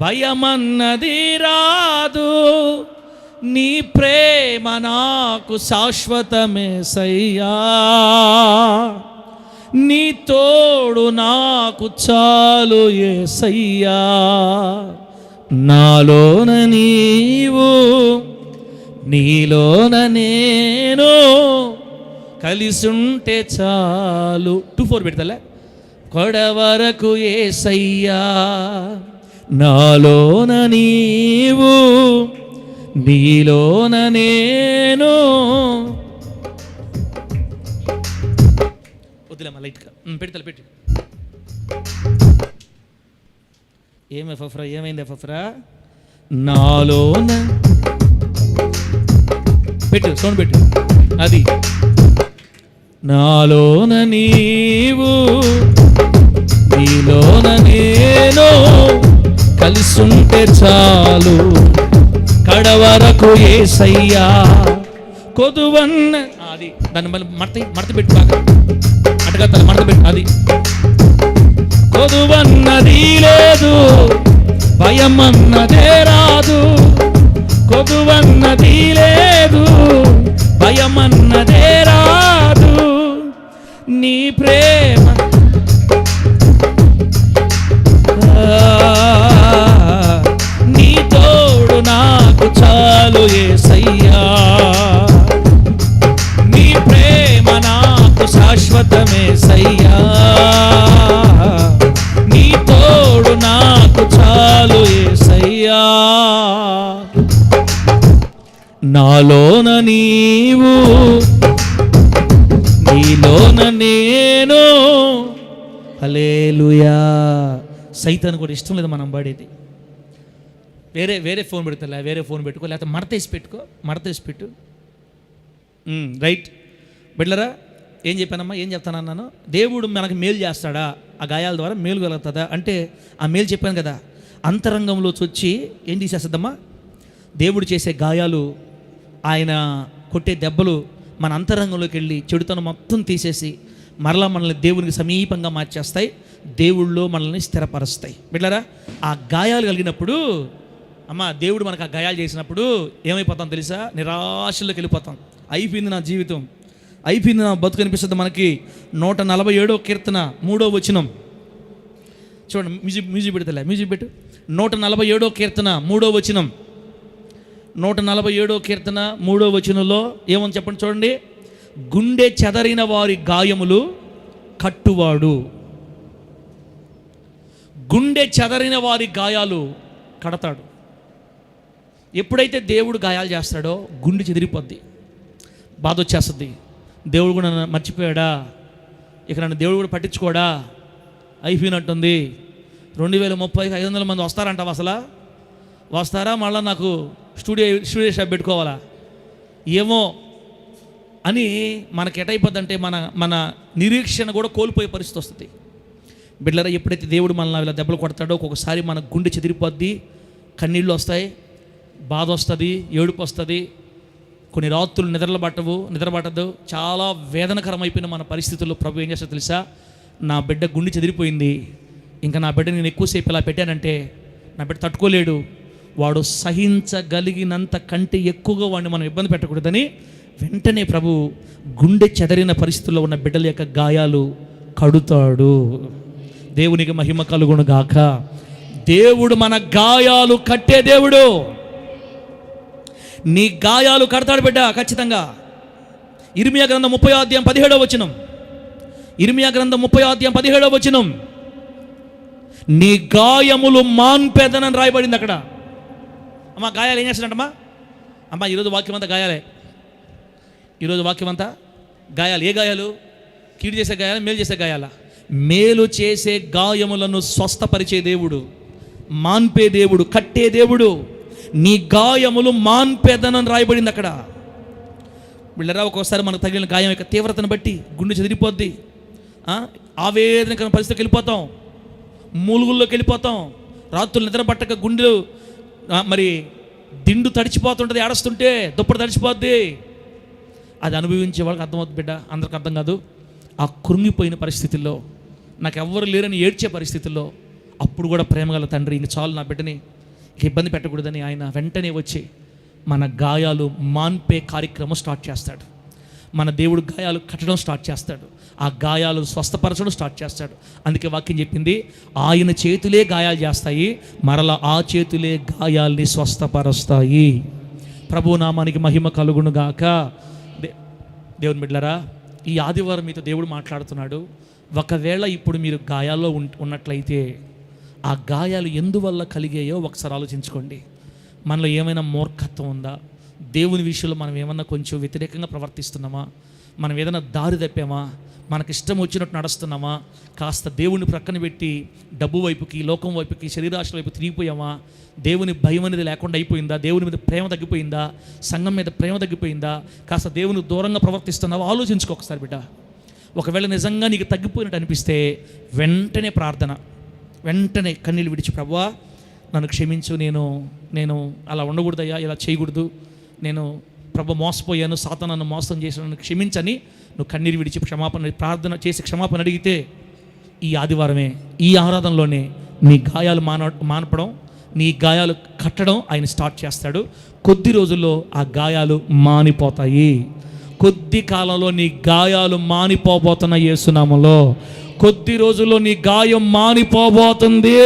భయమన్నది రాదు, నీ ప్రేమ నాకు శాశ్వతమేసయ్యా. నీ తోడు నాకు చాలు యేసయ్యా. నాలోన నీవు నీలోన నేను కలిసుంటే చాలు. 2-4 పెడతలే. కొడవరకు యేసయ్యా. నాలోన నీవు నీలోన నేను. వద్దులేమ్మా లైట్గా పెడతలే పెట్టి. ఏమి ఎఫ్రా, ఏమైంది ఎఫ్రా? నాలోన పెట్టు, సౌండ్ పెట్టు. అది నాలోన నీవు నీలోన నేను కలిసుంటే చాలు, కడవరకు యేసయ్యా. కొదువన్న అది దాన్ని మళ్ళీ మడత పెట్టు, బాగా అటుగా తల మడత పెట్టు. అది కొదువన్నది లేదు, భయమన్నదే రాదు, కొదువన్నది లేదు, భయమన్నదే రాదు, నీ ప్రేమ నీ తోడు నాకు చాలు యేసయ్యా. నీ ప్రేమ నాకు శాశ్వతమేసయ్యా. నీ తోడు నాకు చాలు యేసయ్యా. నాలోన నీవు నీలోన నేను. హల్లెలూయా. సైతాను కూడా ఇష్టం లేదు మనం పడేది. వేరే ఫోన్ పెడతా, వేరే ఫోన్ పెట్టుకో, లేకపోతే మడతేసి పెట్టుకో, మడతేసి పెట్టు. రైట్ బిడ్డలారా, ఏం చెప్పానమ్మా, ఏం చెప్తానన్నాను? దేవుడు మనకు మేలు చేస్తాడా? ఆ గాయాల ద్వారా మేలు కలుగుతుందా అంటే ఆ మేలు చెప్పాను కదా. అంతరంగంలో చొచ్చి ఏం తీసేస్తుందమ్మా? దేవుడు చేసే గాయాలు, ఆయన కొట్టే దెబ్బలు మన అంతరంగంలోకి వెళ్ళి చెడుతనం మొత్తం తీసేసి మరలా మనల్ని దేవునికి సమీపంగా మార్చేస్తాయి, దేవుళ్ళో మనల్ని స్థిరపరుస్తాయి. బిడ్డలారా, ఆ గాయాలు కలిగినప్పుడు అమ్మ, దేవుడు మనకు ఆ గాయాలు చేసినప్పుడు ఏమైపోతాం తెలుసా? నిరాశలోకి వెళ్ళిపోతాం. అయిపోయింది నా జీవితం, అయిపోయింది నా బతుకు అనిపిస్తుంది మనకి. 147వ కీర్తన 3వ వచనం చూడండి. మ్యూజిక్ పెడతలే, మ్యూజిక్ పెట్టు. 147వ కీర్తన 3వ వచనం. 147వ కీర్తన 3వ వచనంలో ఏమని చెప్పండి చూడండి. గుండె చెదరిన వారి గాయములు కట్టువాడు. గుండె చెదరిన వారి గాయాలు కడతాడు. ఎప్పుడైతే దేవుడు గాయాలు చేస్తాడో గుండె చెదిరిపోద్ది, బాధ వచ్చేస్తుంది. దేవుడు కూడా నన్ను మర్చిపోయాడా, ఇక నన్ను దేవుడు కూడా పట్టించుకోడా, అయిపోయినట్టుంది. 2030కి 500 మంది వస్తారంటావా? అసలు వస్తారా? మళ్ళీ నాకు స్టూడియో షాప్ పెట్టుకోవాలా ఏమో అని మనకి ఎటైపోద్దంటే మన నిరీక్షణ కూడా కోల్పోయే పరిస్థితి వస్తుంది. బిడ్డలారా, ఎప్పుడైతే దేవుడు మనల్ని ఇలా దెబ్బలు కొడతాడో ఒక్కొక్కసారి మన గుండె చెదిరిపోద్ది, కన్నీళ్ళు వస్తాయి, బాధ వస్తుంది, ఏడుపు వస్తుంది, కొన్ని రాత్రులు నిద్రపట్టదు. చాలా వేదనకరమైపోయిన మన పరిస్థితుల్లో ప్రభు ఏం చేస్తాడో తెలుసా? నా బిడ్డ గుండె చెదిరిపోయింది, ఇంకా నా బిడ్డ నేను ఎక్కువసేపు ఇలా పెట్టానంటే నా బిడ్డ తట్టుకోలేడు, వాడు సహించగలిగినంత కంటే ఎక్కువగా వాడిని మనం ఇబ్బంది పెట్టకూడదని వెంటనే ప్రభు గుండె చెదరిన పరిస్థితుల్లో ఉన్న బిడ్డల యొక్క గాయాలు కడుతాడు. దేవునికి మహిమ కలుగును గాక. దేవుడు మన గాయాలు కట్టే దేవుడు. నీ గాయాలు కడతాడు బిడ్డ ఖచ్చితంగా. ఇర్మియా గ్రంథం 30:17 ఇర్మియా గ్రంథం 30:17 నీ గాయములు మాన్పేదనని రాయబడింది అక్కడ. అమ్మ గాయాలు ఏం చేస్తాడంటమ్మా? అమ్మ ఈరోజు వాక్యం అంతా గాయాలే. ఈరోజు వాక్యం అంతా గాయాలు. ఏ గాయాలు? కీడు చేసే గాయాలు, మేలు చేసే గాయాల? మేలు చేసే గాయములను స్వస్థపరిచే దేవుడు, మాన్పే దేవుడు, కట్టే దేవుడు. నీ గాయములు మాన్పేదనని రాయబడింది అక్కడ. వీళ్ళరా ఒక్కోసారి మనకు తగిలిన గాయం యొక్క తీవ్రతను బట్టి గుండె చెదిరిపోద్ది, ఆవేదనకరమైన పరిస్థితికి వెళ్ళిపోతాం, మూలుగుల్లోకి వెళ్ళిపోతాం. రాత్రులు నిద్ర పట్టక గుండెలు మరి దిండు తడిచిపోతుంటుంది, ఏడుస్తుంటే దుప్పటి తడిచిపోద్ది. అది అనుభవించే వాళ్ళకి అర్థమవుతుంది బిడ్డ, అందరికి అర్థం కాదు. ఆ కృంగిపోయిన పరిస్థితుల్లో, నాకు ఎవ్వరు లేరని ఏడ్చే పరిస్థితుల్లో, అప్పుడు కూడా ప్రేమగల తండ్రి ఇంక చాలు నా బిడ్డని ఇంక ఇబ్బంది పెట్టకూడదని ఆయన వెంటనే వచ్చి మన గాయాలు మాన్పే కార్యక్రమం స్టార్ట్ చేస్తాడు. మన దేవుడు గాయాలు కట్టడం స్టార్ట్ చేస్తాడు. ఆ గాయాలు స్వస్థపరచడం స్టార్ట్ చేస్తాడు. అందుకే వాక్యం చెప్పింది, ఆయన చేతులే గాయాలు చేస్తాయి, మరలా ఆ చేతులే గాయాల్ని స్వస్థపరుస్తాయి. ప్రభు నామానికి మహిమ కలుగును గాక. దేవుని బిడ్డలారా, ఈ ఆదివారం మీతో దేవుడు మాట్లాడుతున్నాడు. ఒకవేళ ఇప్పుడు మీరు గాయాల్లో ఉన్నట్లయితే ఆ గాయాలు ఎందువల్ల కలిగాయో ఒకసారి ఆలోచించుకోండి. మనలో ఏమైనా మూర్ఖత్వం ఉందా? దేవుని విషయంలో మనం ఏమన్నా కొంచెం వ్యతిరేకంగా ప్రవర్తిస్తున్నామా? మనం ఏదైనా దారి తప్పామా? మనకి ఇష్టం వచ్చినట్టు నడుస్తున్నామా? కాస్త దేవుని ప్రక్కన పెట్టి డబ్బు వైపుకి, లోకం వైపుకి, శరీరాశల వైపు తిరిగిపోయామా? దేవుని భయం అనేది లేకుండా అయిపోయిందా? దేవుని మీద ప్రేమ తగ్గిపోయిందా? సంఘం మీద ప్రేమ తగ్గిపోయిందా? కాస్త దేవుని దూరంగా ప్రవర్తిస్తున్నావా? ఆలోచించుకో ఒకసారి బిడ్డ. ఒకవేళ నిజంగా నీకు తగ్గిపోయినట్టు అనిపిస్తే వెంటనే ప్రార్థన, వెంటనే కన్నీళ్ళు విడిచి, ప్రభువా నన్ను క్షమించు, నేను అలా ఉండకూడదయ్యా, ఇలా చేయకూడదు, నేను ప్రభు మోసపోయాను, సాతాను నన్ను మోసం చేశాను, నన్ను క్షమించని నువ్వు కన్నీరు విడిచి క్షమాపణ ప్రార్థన చేసి క్షమాపణ అడిగితే ఈ ఆదివారమే, ఈ ఆరాధనలోనే నీ గాయాలు మానపడం, నీ గాయాలు కట్టడం ఆయన స్టార్ట్ చేస్తాడు. కొద్ది రోజుల్లో ఆ గాయాలు మానిపోతాయి. కొద్ది కాలంలో నీ గాయాలు మానిపోబోతున్న యేసునామములో. కొద్ది రోజుల్లో నీ గాయం మానిపోబోతుంది.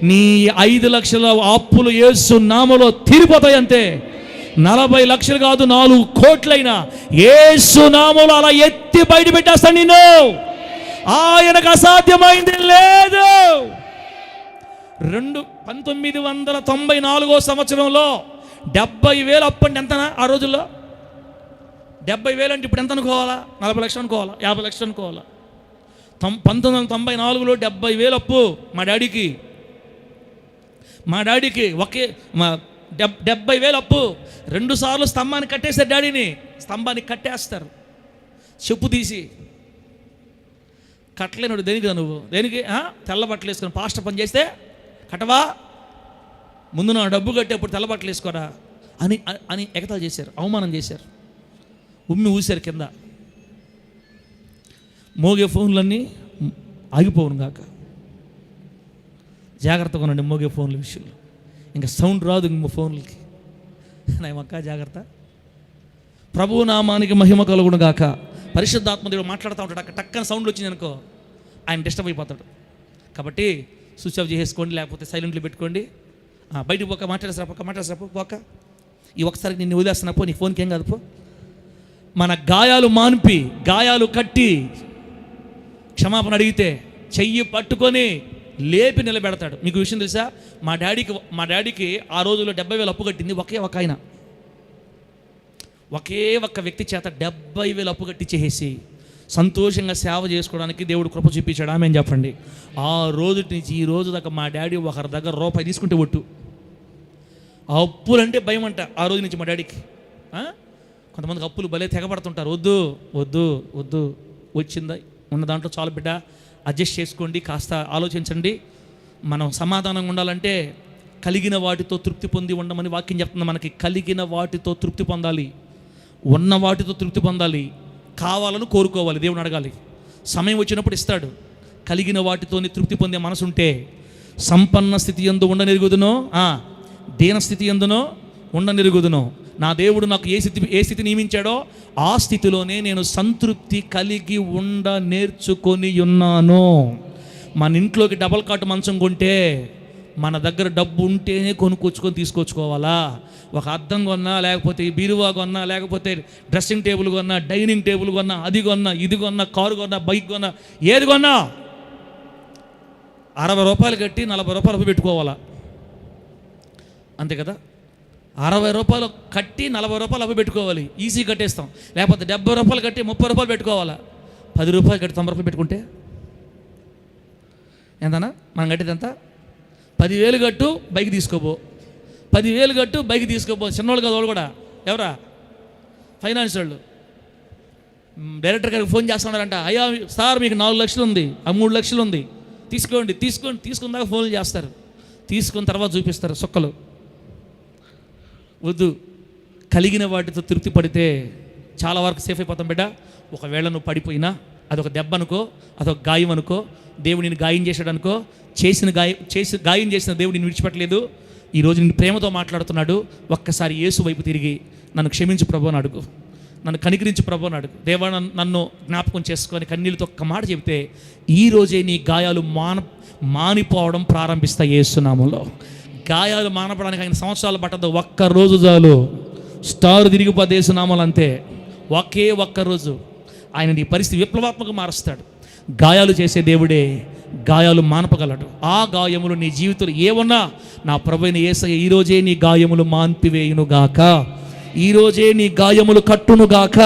నీ 5 లక్షల అప్పులు యేసు నామములో తీరిపోతాయి. అంతే, 40 లక్షలు కాదు, 4 కోట్లైనా యేసు నామములో అలా ఎత్తి బయట పెట్టేస్తాను నిన్ను. ఆయనకు అసాధ్యమైంది లేదు. 1994 సంవత్సరంలో 70,000 అప్పు అంటే ఎంతనా ఆ రోజుల్లో? 70,000 అంటే ఇప్పుడు ఎంత అనుకోవాలా? 40 లక్షలు అనుకోవాలా? 50 లక్షలు అనుకోవాలా? 1994లో 70,000 అప్పు మా డాడీకి ఒకే 70,000 అప్పు. 2 సార్లు స్తంభాన్ని కట్టేస్తారు. డాడీని స్తంభాన్ని కట్టేస్తారు చెప్పు తీసి. కట్టలేనుడు దేనికి నువ్వు? దేనికి? తెల్ల బట్టలు వేసుకొని పాస్టర్ పని చేస్తే కట్టవా? ముందు నా డబ్బు కట్టేప్పుడు తెల్ల బట్టలు వేసుకోరా అని ఎగతాలు చేశారు, అవమానం చేశారు, ఉమ్మి ఊశారు కింద. మోగే ఫోన్లన్నీ ఆగిపోవును గాక. జాగ్రత్తగా ఉండండి మోగే ఫోన్ల విషయంలో. ఇంకా సౌండ్ రాదు ఇంక ఫోన్లకి. నాయమక్క జాగ్రత్త. ప్రభువు నామానికి మహిమ కలుగును గాక. పరిశుద్ధాత్మ దేవుడు మాట్లాడుతూ ఉంటాడు. అక్కడ టక్కన సౌండ్ వచ్చింది అనుకో, ఆయన డిస్టర్బ్ అయిపోతాడు. కాబట్టి స్విచ్ ఆఫ్ చేసేసుకోండి, లేకపోతే సైలెంట్లో పెట్టుకోండి. బయటికి పోక మాట్లాడేసా పోక. ఈ ఒకసారి నిన్ను వదిలేస్తున్నా పో, నీ ఫోన్కి ఏం కాదు పో. మన గాయాలు మాన్పి, గాయాలు కట్టి, క్షమాపణ అడిగితే చెయ్యి పట్టుకొని లేపి నిలబెడతాడు. మీకు విషయం తెలుసా? మా డాడీకి ఆ రోజుల్లో 70,000 అప్పు కట్టింది ఒకే ఒక ఆయన. ఒకే ఒక్క వ్యక్తి చేత 70,000 అప్పు కట్టి చేసి సంతోషంగా సేవ చేసుకోవడానికి దేవుడు కృప చూపించాడు. ఆమె చెప్పండి. ఆ రోజు నుంచి ఈ రోజు దాకా మా డాడీ ఒకరి దగ్గర రూపాయి తీసుకుంటే ఒట్టు. ఆ అప్పులంటే భయం అంట ఆ రోజు నుంచి మా డాడీకి. కొంతమందికి అప్పులు భలే తెగబడుతుంటారు. వద్దు వద్దు వద్దు, వచ్చిందా ఉన్న దాంట్లో చాలు బిడ్డ, అడ్జస్ట్ చేసుకోండి, కాస్త ఆలోచించండి. మనం సమాధానంగా ఉండాలంటే కలిగిన వాటితో తృప్తి పొంది ఉండమని వాక్యం చెప్తుంది. మనకి కలిగిన వాటితో తృప్తి పొందాలి, ఉన్న వాటితో తృప్తి పొందాలి, కావాలని కోరుకోవాలి, దేవుని అడగాలి, సమయం వచ్చినప్పుడు ఇస్తాడు. కలిగిన వాటితోని తృప్తి పొందే మనసు ఉంటే సంపన్న స్థితి యందు ఉండనెరుగుదునో దీనస్థితి ఎందునో ఉండనిరుగుదును. నా దేవుడు నాకు ఏ స్థితి నియమించాడో ఆ స్థితిలోనే నేను సంతృప్తి కలిగి ఉండ నేర్చుకొని ఉన్నాను. మన ఇంట్లోకి డబల్ కాట్ మంచం కొంటే మన దగ్గర డబ్బు ఉంటేనే కొనుక్కొచ్చుకొని తీసుకొచ్చుకోవాలా? ఒక అద్దం కొన్నా, లేకపోతే బీరువా కొన్నా, లేకపోతే డ్రెస్సింగ్ టేబుల్ కొన్నా, డైనింగ్ టేబుల్ కొన్నా, అది కొన్నా, ఇది కొన్నా, కారు కొన్నా, బైక్ కొన్నా, ఏది కొన్నా 60 రూపాయలు కట్టి 40 రూపాయలు అప్పు పెట్టుకోవాలా? అంతే కదా? 60 రూపాయలు కట్టి 40 రూపాయలు అప్పు పెట్టుకోవాలి, ఈజీ కట్టేస్తాం. లేకపోతే 70 రూపాయలు కట్టి 30 రూపాయలు పెట్టుకోవాలా? 10 రూపాయలు కట్టి 90 రూపాయలు పెట్టుకుంటే ఎంతనా? మనం కట్టేది ఎంత? 10,000 కట్టు బైక్ తీసుకోబో, 10,000 కట్టు బైక్ తీసుకోబో. చిన్నోళ్ళు కదా వాళ్ళు కూడా, ఎవరా? ఫైనాన్స్ వాళ్ళు. డైరెక్టర్ గారికి ఫోన్ చేస్తున్నారంట, అయ్యా సార్ మీకు 4 లక్షలు ఉంది, 3 లక్షలు ఉంది, తీసుకున్నాక ఫోన్లు చేస్తారు. తీసుకున్న తర్వాత చూపిస్తారు సుక్కలు. వద్దు, కలిగిన వాటితో తృప్తి పడితే చాలా వరకు సేఫ్ అయిపోతాం బిడ్డ. ఒకవేళ నువ్వు పడిపోయినా అదొక దెబ్బ అనుకో, అదొక గాయం అనుకో, దేవుడు నిన్ను గాయం చేశాడు అనుకో. గాయం చేసిన దేవుడు నిన్ను విడిచిపెట్టలేదు. ఈరోజు నిన్ను ప్రేమతో మాట్లాడుతున్నాడు. ఒక్కసారి యేసు వైపు తిరిగి నన్ను క్షమించు ప్రభు అని అడుగు, నన్ను కనికరించు ప్రభు అని అడుగు. దేవా నన్ను జ్ఞాపకం చేసుకొని కన్నీళ్ళతో ఒక్క మాట చెబితే ఈరోజే నీ గాయాలు మానిపోవడం ప్రారంభిస్తాయి యేసు నామములో. గాయాలు మానపడానికి ఆయన సంవత్సరాలు పట్టదు, ఒక్క రోజు చాలు. స్టార్ తిరిగిపోతే యేసు నామములో అంతే. ఒక్క రోజు ఆయన నీ పరిస్థితి విప్లవాత్మకంగా మారుస్తాడు. గాయాలు చేసే దేవుడే గాయాలు మానపగలడు. ఆ గాయములు నీ జీవితంలో ఏమన్నా నా ప్రభువైన యేసయ్య ఈరోజే నీ గాయములు మాన్పివేయునుగాక, ఈరోజే నీ గాయములు కట్టునుగాక,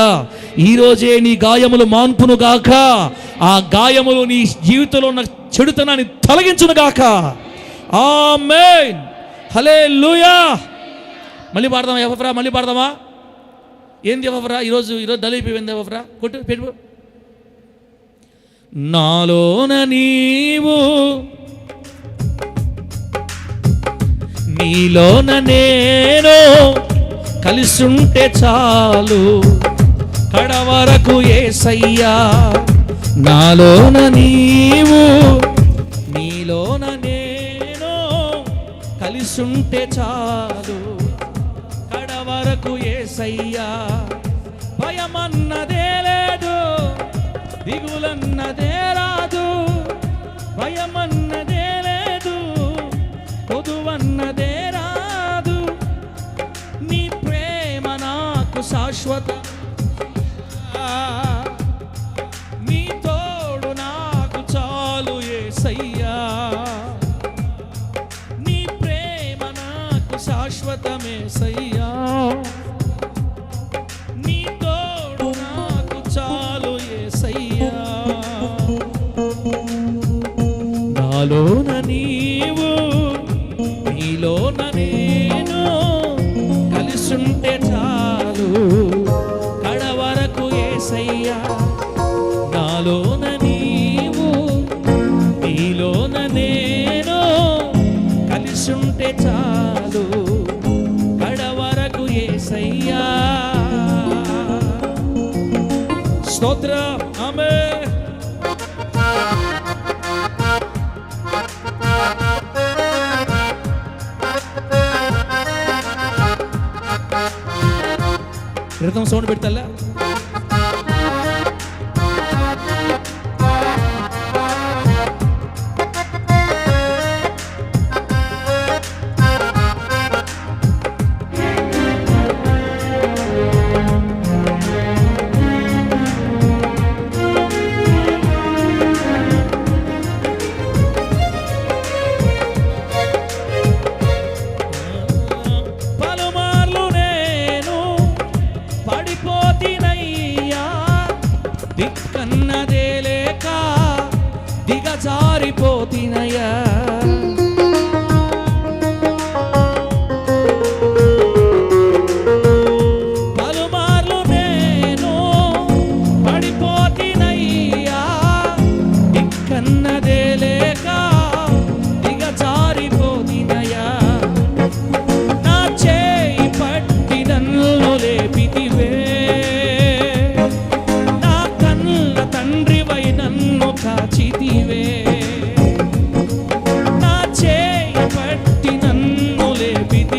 ఈరోజే నీ గాయములు మాన్పునుగాక. ఆ గాయములు నీ జీవితంలో ఉన్న చెడుతనాన్ని తొలగించునుగాక. ఆమేన్, హల్లెలూయా. మళ్ళీ పాడదామా ఎఫ్రా? మళ్ళీ పాడదామా? ఏంది ఎఫ్రా? ఈరోజు దళిపోయింది ఎఫ్రా? కొట్టు పెట్టు. నాలోన నీవు, నీలోన నేను కలిసుంటే చాలు, కడవరకు యేసయ్యా. నాలోన నీవు, నీలోన నేను కలిసుంటే చాలు, కడవరకు యేసయ్యా. భయమన్నదే లేదు, దిగులన్నదే రాదు, భయమన్నదే లేదు, పొదువన్నదే రాదు. నీ ప్రేమ నాకు శాశ్వత, నీ తోడు నాకు చాలు యేసయ్యా. నీ ప్రేమ నాకు శాశ్వతమేసయ్యా, నీ తోడు నాకు చాలు యేసయ్యా. నాలోన నీవు, నీలోన నేను కలిసుంటే చాలు, కడవరకు యేసయ్యా. నాలోన నీవు, నీలోన నేను కలిసుంటే చాలు, కడవరకు యేసయ్యా. స్తోత్రం, ఆమేన్. రిథం సౌండ్ పెడతా. దిక్కన్నదే లేక దిగజారిపోతినయ్యా. పలుమార్లు నేను పడిపోతినయ్యా, దిక్కన్నదే లేక దిగజారిపోతినయ్యా. నా చేయి పట్టి నన్ను లేపితివే, తండ్రివై నన్ను కాచితివే. నా చేయి పట్టి నన్ను లేపితివే,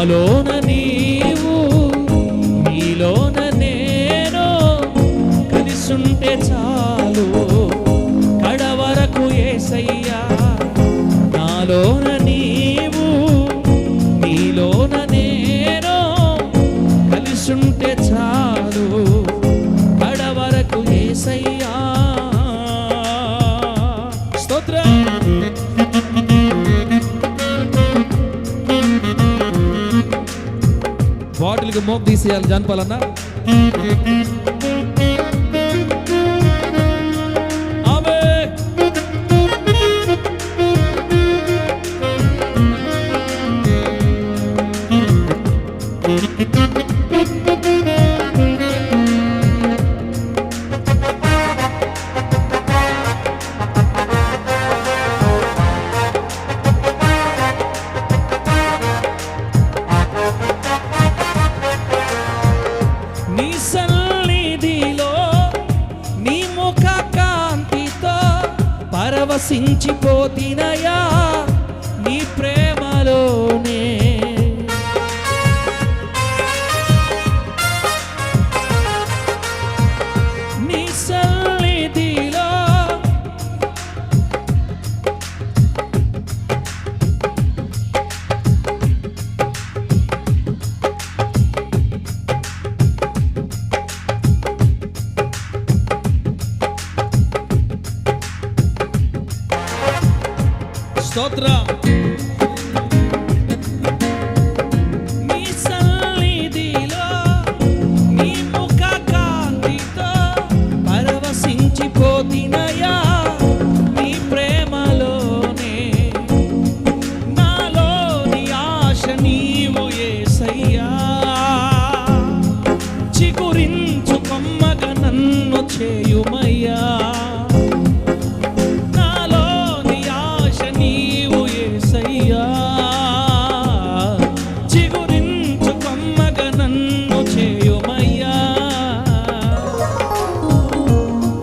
నాలోన నీవు నీలోన నేను కలిసుంటే చాలు కడవరకు యేసయ్యా. నాలోన నీవు నీలోన నేను కలిసుంటే చాలు కడవరకు యేసయ్యా. స్తోత్రం. బాటిల్కి మోపు తీసేయాలి జానపాలన్నా. నీ సన్నిధిలో నీ ముఖ కాంతితో పరవశించిపోతినయా నీ ప్రేమలోనే. నీ సన్నిధిలో స్తోత్రం. నీ సన్నిధిలో నీ ముఖ కాంతితో పరవశించిపోతినయా నీ ప్రేమలోనే. నాలోని ఆశ నీవు యేసయ్యా, చిగురించు కొమ్మగా నన్ను చేయుమయ్యా. చిగురించు కొమ్మగా నన్ను చేయుమయ్యా.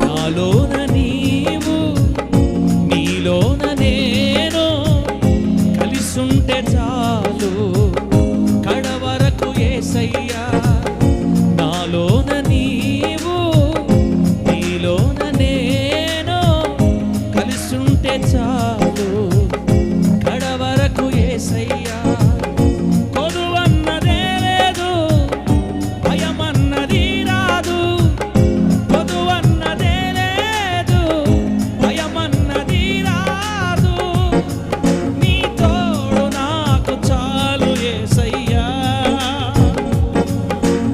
నాలోన నీవు నీలోన నేను కలిసుంటే చాలు కడవరకు యేసయ్యా. నాలోన నీవు నీలోన నేను కలిసుంటే చాలు కడవరకు యేసయ్యా. కొదువన్నదే లేదు, భయమన్నది రాదు. కొదువన్నదే లేదు, భయమన్నది రాదు. నీ తోడు నాకు చాలు యేసయ్యా.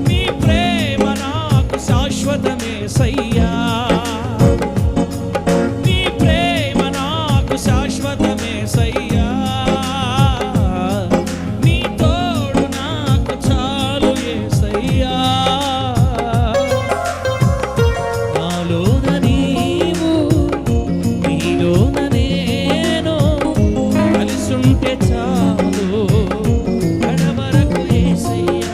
నీ ప్రేమ నాకు శాశ్వతమేసయ్యా. నీ ప్రేమ నాకు శాశ్వతమేసయ్యా. నీ తోడు నాకు చాలు యేసయ్యా. నాలోన నీవు నీలోన నేను కలిసుంటే చాలు కడవరకు యేసయ్యా.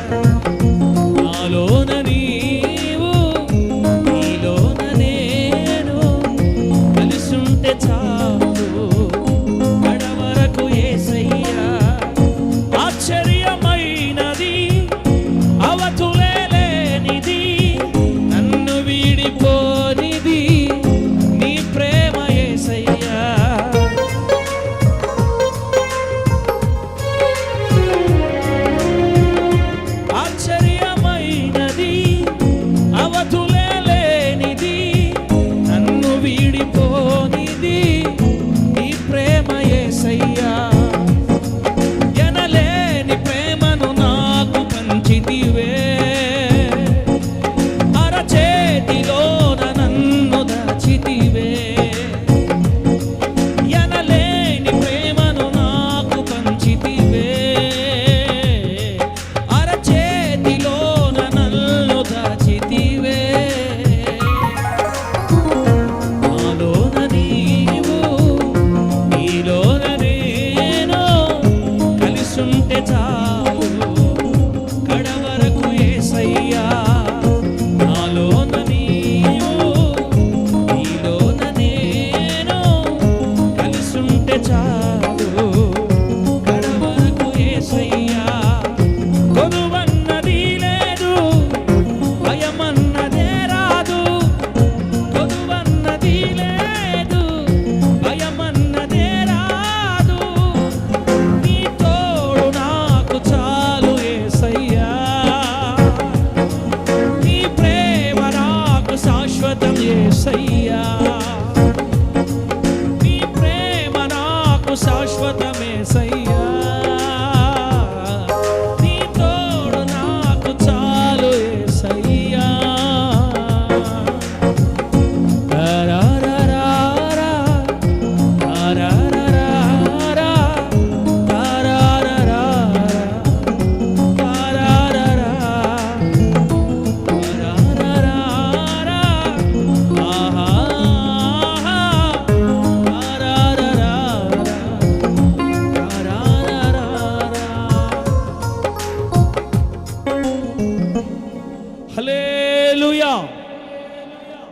నాలోన నీవు నీలోన నేను కలిసుంటే చాలు కడవరకు యేసయ్యా. ఆశ్చర్యమైనది అవతులే లేనిది నన్ను వీడిపోనిది నీ ప్రేమ యేసయ్యా. ఆశ్చర్యమైనది అవతులే లేనిది నన్ను వీడిపోనిది నీ ప్రేమ యేసయ్యా. ఎనలేని ప్రేమను నాకు పంచితివే, అరచేతిలోన నన్ను దాచితివే. ఎనలేని ప్రేమను నాకు పంచితివే, అరచేతిలోన నన్ను దాచితివే. నాలోన నీవు నీలోన నేను కలిసుంటే చాలు కడవరకు యేసయ్యా. నాలోన నీవు నీలోన నేను కలిసుంటే చాలు కడవరకు యేసయ్యా.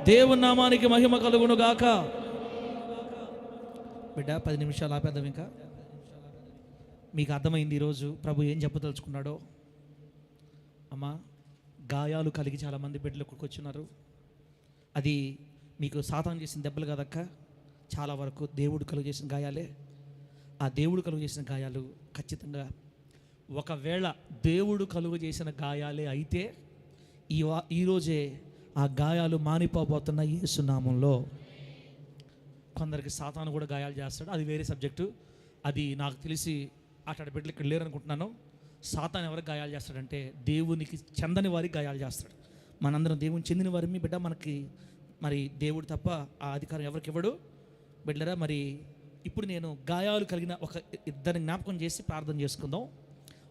దేవుని నామానికి మహిమ కలుగును గాక. బిడ్డ 10 నిమిషాలు ఆపేద్దాం. ఇంకా మీకు అర్థమైంది ఈరోజు ప్రభు ఏం చెప్పదలుచుకున్నాడో. అమ్మా, గాయాలు కలిగి చాలామంది బిడ్డలు ఇక్కడికి వచ్చినారు. అది మీకు సాతాను చేసిన దెబ్బలు కాదక్క, చాలా వరకు దేవుడు కలుగు చేసిన గాయాలే. ఆ దేవుడు కలుగు చేసిన గాయాలు ఖచ్చితంగా ఒకవేళ దేవుడు కలుగు చేసిన గాయాలే అయితే ఈరోజే ఆ గాయాలు మానిపోబోతున్న యేసు నామంలో. కొందరికి సాతాను కూడా గాయాలు చేస్తాడు, అది వేరే సబ్జెక్టు. అది నాకు తెలిసి అట్లాంటి బిడ్డలు ఇక్కడ లేరనుకుంటున్నాను. సాతాను ఎవరికి గాయాలు చేస్తాడంటే దేవునికి చెందని వారికి గాయాలు చేస్తాడు. మనందరం దేవుని చెందిన వారి బిడ్డ, మనకి మరి దేవుడు తప్ప ఆ అధికారం ఎవరికి ఇవ్వడు బిడ్డరా. మరి ఇప్పుడు నేను గాయాలు కలిగిన ఒక ఇద్దరిని జ్ఞాపకం చేసి ప్రార్థన చేసుకుందాం.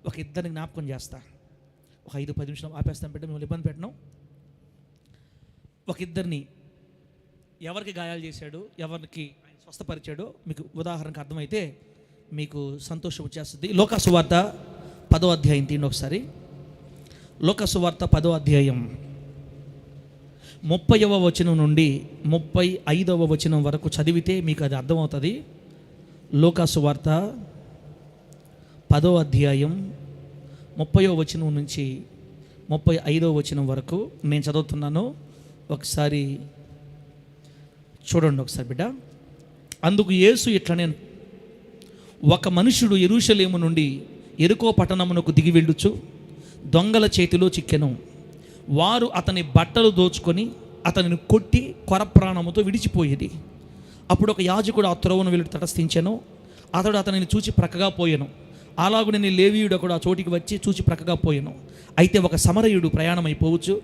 ఒక ఇద్దరిని జ్ఞాపకం చేస్తా. ఒక 5-10 నిమిషాలు ఆపేస్తాను బిడ్డ, మిమ్మల్ని ఇబ్బంది పెట్టను. ఒక ఇద్దరిని ఎవరికి గాయాలు చేశాడు, ఎవరికి స్వస్థపరిచాడో మీకు ఉదాహరణకు అర్థమైతే మీకు సంతోషం వచ్చేస్తుంది. లోకా సువార్త 10వ అధ్యాయం తీయండి ఒకసారి. లోకా సువార్త 10వ అధ్యాయం 30వ వచనం నుండి 35వ వచనం వరకు చదివితే మీకు అది అర్థమవుతుంది. లోకా సువార్త 10వ అధ్యాయం 30వ వచనం నుంచి 35వ వచనం వరకు నేను చదువుతున్నాను. ఒకసారి చూడండి ఒకసారి బిడ్డ. అందుకు యేసు ఇట్లనే, ఒక మనుషుడు యెరూషలేము నుండి యెరికో పట్టణమునకు దిగి వెళ్ళుచు దొంగల చేతిలో చిక్కెను. వారు అతని బట్టలు దోచుకొని అతనిని కొట్టి కొరప్రాణముతో విడిచిపోయేది. అప్పుడు ఒక యాజకుడు ఆ త్రోవను వెళ్ళి తటస్థించెను. అతడు అతనిని చూచి ప్రక్కగా పోయెను. అలాగునే లేవీయుడు ఒకడు ఆ చోటికి వచ్చి చూచి ప్రక్కగా పోయెను. అయితే ఒక సమరయుడు ప్రయాణమైపోవచ్చు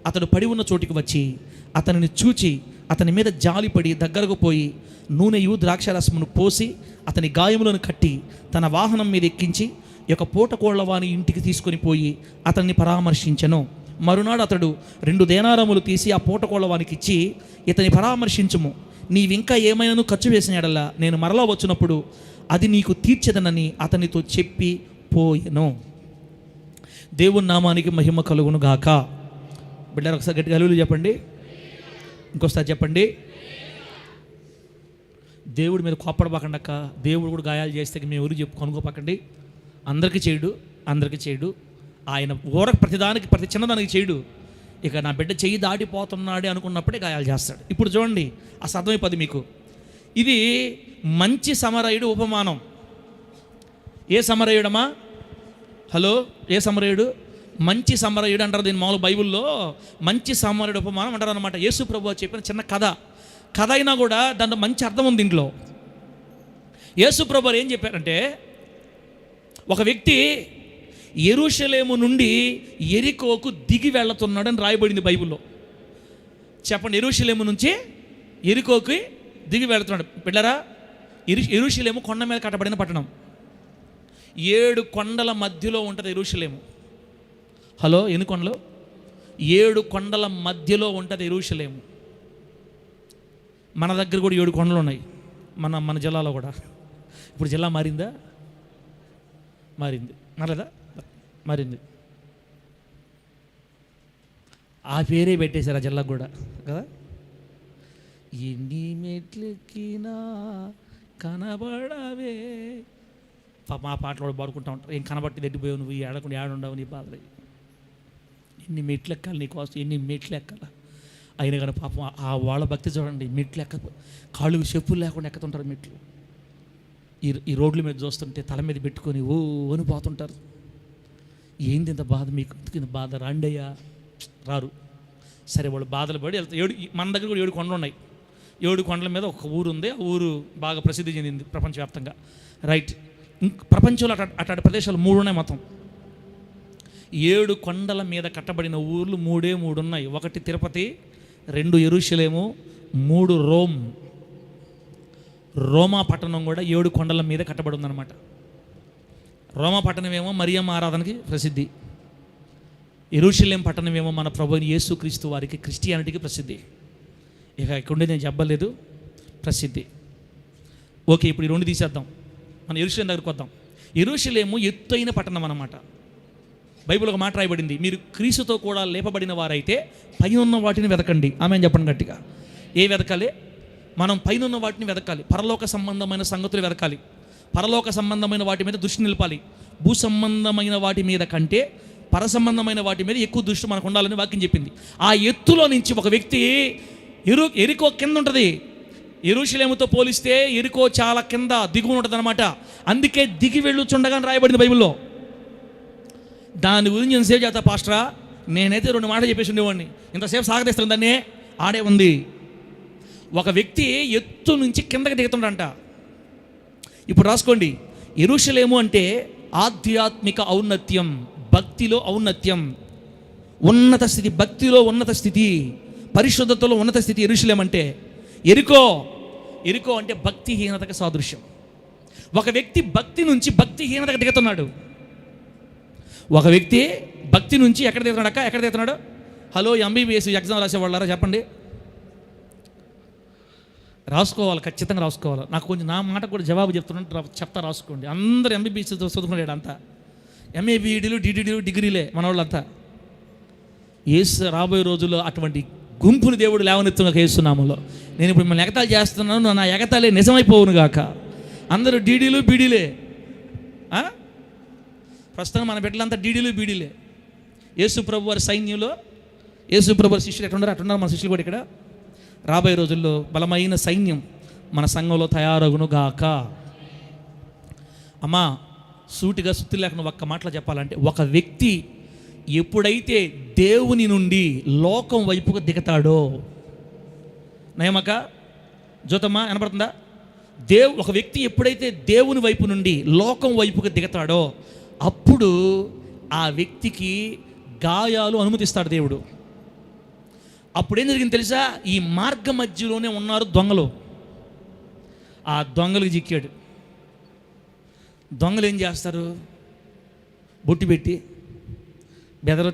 అతడు పడి ఉన్న చోటికి వచ్చి అతనిని చూచి అతని మీద జాలిపడి దగ్గరకు పోయి నూనెయు ద్రాక్షారసమును పోసి అతని గాయములను కట్టి తన వాహనం మీద ఎక్కించి ఒక పూటకోళ్లవాని ఇంటికి తీసుకొని పోయి అతన్ని పరామర్శించెను. మరునాడు అతడు 2 దేనారములు తీసి ఆ పూటకోళ్లవానికి ఇచ్చి, ఇతని పరామర్శించుము, నీవింకా ఏమైనాను ఖర్చు వేసినాడల్లా నేను మరలా వచ్చినప్పుడు అది నీకు తీర్చెదనని అతనితో చెప్పి పోయెను. దేవుని నామానికి మహిమ కలుగును గాక. బిడ్డలు ఒకసారి గట్టిగా హల్లెలూయా చెప్పండి. ఇంకోసారి చెప్పండి. దేవుడి మీద కోప్పడబాకండి అక్క. దేవుడు కూడా గాయాలు చేస్తే మేము ఎవరు కొనుక్కోపకండి. అందరికీ చేయడు. ఆయన ప్రతిదానికి ప్రతి చిన్నదానికి చేయడు. ఇక నా బిడ్డ చెయ్యి దాటిపోతున్నాడే అనుకున్నప్పుడే గాయాలు చేస్తాడు. ఇప్పుడు చూడండి, అసలు అర్థమైపోద్ది మీకు. ఇది మంచి సమరయుడు ఉపమానం. ఏ సమరయుడమ్మా? హలో, ఏ సమరయుడు? మంచి సమరయుడు అంటారు దీని మామూలు బైబిల్లో. మంచి సమరయుడు ఉపమానం అంటారు అనమాట. యేసు ప్రభువు చెప్పిన చిన్న కథ అయినా కూడా దాంట్లో మంచి అర్థం ఉంది దీంట్లో. యేసు ప్రభువు ఏం చెప్పారంటే, ఒక వ్యక్తి యెరూషలేము నుండి యెరికోకు దిగి వెళ్తున్నాడని రాయబడింది బైబిల్లో. చెప్పండి, యెరూషలేము నుంచి యెరికోకి దిగి వెళ్తున్నాడు. బిడ్డరా, యెరూషలేము కొండ మీద కట్టబడిన పట్టణం. 7 కొండల మధ్యలో ఉంటుంది యెరూషలేము. హలో, ఎన్ని కొండలు? 7 కొండల మధ్యలో ఉంటుంది యెరూషలేము. మన దగ్గర కూడా 7 కొండలు ఉన్నాయి. మన జిల్లాలో కూడా. ఇప్పుడు జిల్లా మారిందా? మారిందా? మారింది. ఆ పేరే పెట్టేశారు ఆ జిల్లాకు కూడా కదా. ఎన్ని మెట్లెక్కినా కనబడవే. మా పాటలు కూడా పాడుకుంటూ ఉంటారు. ఏం కనబట్టి తగ్గిపోయావు నువ్వు, ఏడకుండా ఏడుండవు, నీ బాధలు. ఎన్ని మెట్లు ఎక్కాలి నీకోసం, ఎన్ని మెట్లు ఎక్కాల. అయినా కానీ పాపం ఆ వాళ్ళ భక్తి చూడండి, మెట్లు కాళ్ళు చెప్పులు లేకుండా ఎక్కుతుంటారు మెట్లు. ఈ రోడ్ల మీద చూస్తుంటే తల మీద పెట్టుకొని ఓ అని పోతుంటారు. ఏంది ఇంత బాధ మీకు? ఇంత బాధ రాండయ్యా, రారు. సరే, వాళ్ళు బాధలు పడి వెళ్తారు. మన దగ్గర కూడా 7 కొండలు ఉన్నాయి. 7 కొండల మీద ఒక ఊరు ఉంది. ఆ ఊరు బాగా ప్రసిద్ధి చెందింది ప్రపంచవ్యాప్తంగా. రైట్. ప్రపంచంలో అట్లాంటి ప్రదేశాలు 3 ఉన్నాయి మొత్తం. 7 కొండల మీద కట్టబడిన ఊర్లు 3 ఉన్నాయి. 1 తిరుపతి, 2 యెరూషలేము, 3 రోమా పట్టణం కూడా 7 కొండల మీద కట్టబడి ఉందన్నమాట. రోమా పట్టణం ఏమో మరియమ్మ ఆరాధనకి ప్రసిద్ధి. యెరూషలేం పట్టణం ఏమో మన ప్రభువైన యేసుక్రీస్తు వారికి, క్రిస్టియానిటీకి ప్రసిద్ధి. ఇక ఇక్కడ నేను చెప్పలేదు, ప్రసిద్ధి. ఓకే, ఇప్పుడు ఈ 2 తీసేద్దాం. మనం యెరూషలేం దగ్గరికి వద్దాం. యెరూషలేము ఎత్తైన పట్టణం అన్నమాట. బైబిల్ ఒక మాట రాయబడింది, మీరు క్రీస్తుతో కూడా లేపబడిన వారైతే పైన ఉన్న వాటిని వెతకండి. ఆమె చెప్పండి గట్టిగా. ఏ వెతకాలి? మనం పైన ఉన్న వాటిని వెతకాలి. పరలోక సంబంధమైన సంగతులు వెతకాలి. పరలోక సంబంధమైన వాటి మీద దృష్టి నిలపాలి. భూ సంబంధమైన వాటి మీద కంటే పర సంబంధమైన వాటి మీద ఎక్కువ దృష్టి మనకు ఉండాలని వాక్యం చెప్పింది. ఆ ఎత్తులో నుంచి ఒక వ్యక్తి ఎరికో కింద ఉంటుంది. యెరూషలేముతో పోలిస్తే ఎరికో చాలా కింద దిగువ ఉంటుంది అనమాట. అందుకే దిగి వెళ్ళుచుండగా రాయబడింది బైబిల్లో. దాని గురించి ఎంతసేపు చేస్తా పాస్టరా? నేనైతే 2 మాటలు చెప్పేసి ఉండేవాడిని. ఇంతసేపు సాగదీస్తాను దాన్ని. ఆడే ఉంది. ఒక వ్యక్తి ఎత్తు నుంచి కిందకి దిగుతుండంట. ఇప్పుడు రాసుకోండి. యెరూషలేము అంటే ఆధ్యాత్మిక ఔన్నత్యం, భక్తిలో ఔన్నత్యం, ఉన్నత స్థితి, భక్తిలో ఉన్నత స్థితి, పరిశుద్ధతలో ఉన్నత స్థితి యెరూషలేము అంటే. ఎరికో అంటే భక్తిహీనతకు సాదృశ్యం. ఒక వ్యక్తి భక్తి నుంచి భక్తిహీనతకు దిగుతున్నాడు. ఒక వ్యక్తి భక్తి నుంచి ఎక్కడ దిగుతున్నాడు అక్క? ఎక్కడ దిగుతున్నాడు? హలో, ఎంబీబీఎస్ ఎగ్జామ్ రాసేవాళ్ళారా చెప్పండి. రాసుకోవాలి, ఖచ్చితంగా రాసుకోవాలి. నాకు కొంచెం నా మాట కూడా జవాబు చెప్తా రాసుకోండి. అందరూ ఎంబీబీఎస్ చదువుకున్నాడు అంతా. ఎంఏ బీఈడీలు డీడీడీలు డిగ్రీలే మన వాళ్ళంతా. రాబోయే రోజుల్లో అటువంటి గుంపుని దేవుడు లేవనెత్తున యేసునామములో. నేను ఇప్పుడు మిమ్మల్ని ఎగతాళి చేస్తున్నాను, నా ఎగతాళి నిజమైపోవును గాక. అందరూ డీడీలు బీడీలే. ప్రస్తుతం మన బిడ్డలంతా డీడీలు బీడీలే. యేసు ప్రభు వారి సైన్యంలో యేసు ప్రభు వారి శిష్యులు అట్టున్నారు మన శిష్యులు కూడా. ఇక్కడ రాబోయే రోజుల్లో బలమైన సైన్యం మన సంఘంలో తయారగును గాక. అమ్మా, సూటిగా సుత్తి లేకుండా ఒక్క మాటలో చెప్పాలంటే, ఒక వ్యక్తి ఎప్పుడైతే దేవుని నుండి లోకం వైపుకు దిగతాడో, నయమక జ్యోతమ్మ వినపడుతుందా? ఒక వ్యక్తి ఎప్పుడైతే దేవుని వైపు నుండి లోకం వైపుకు దిగతాడో అప్పుడు ఆ వ్యక్తికి గాయాలు అనుమతిస్తాడు దేవుడు. అప్పుడేం జరిగింది తెలుసా? ఈ మార్గ మధ్యలోనే ఉన్నారు దొంగలు. ఆ దొంగలకు చిక్కాడు. దొంగలు ఏం చేస్తారు? బొట్టు పెట్టి, బెదరు,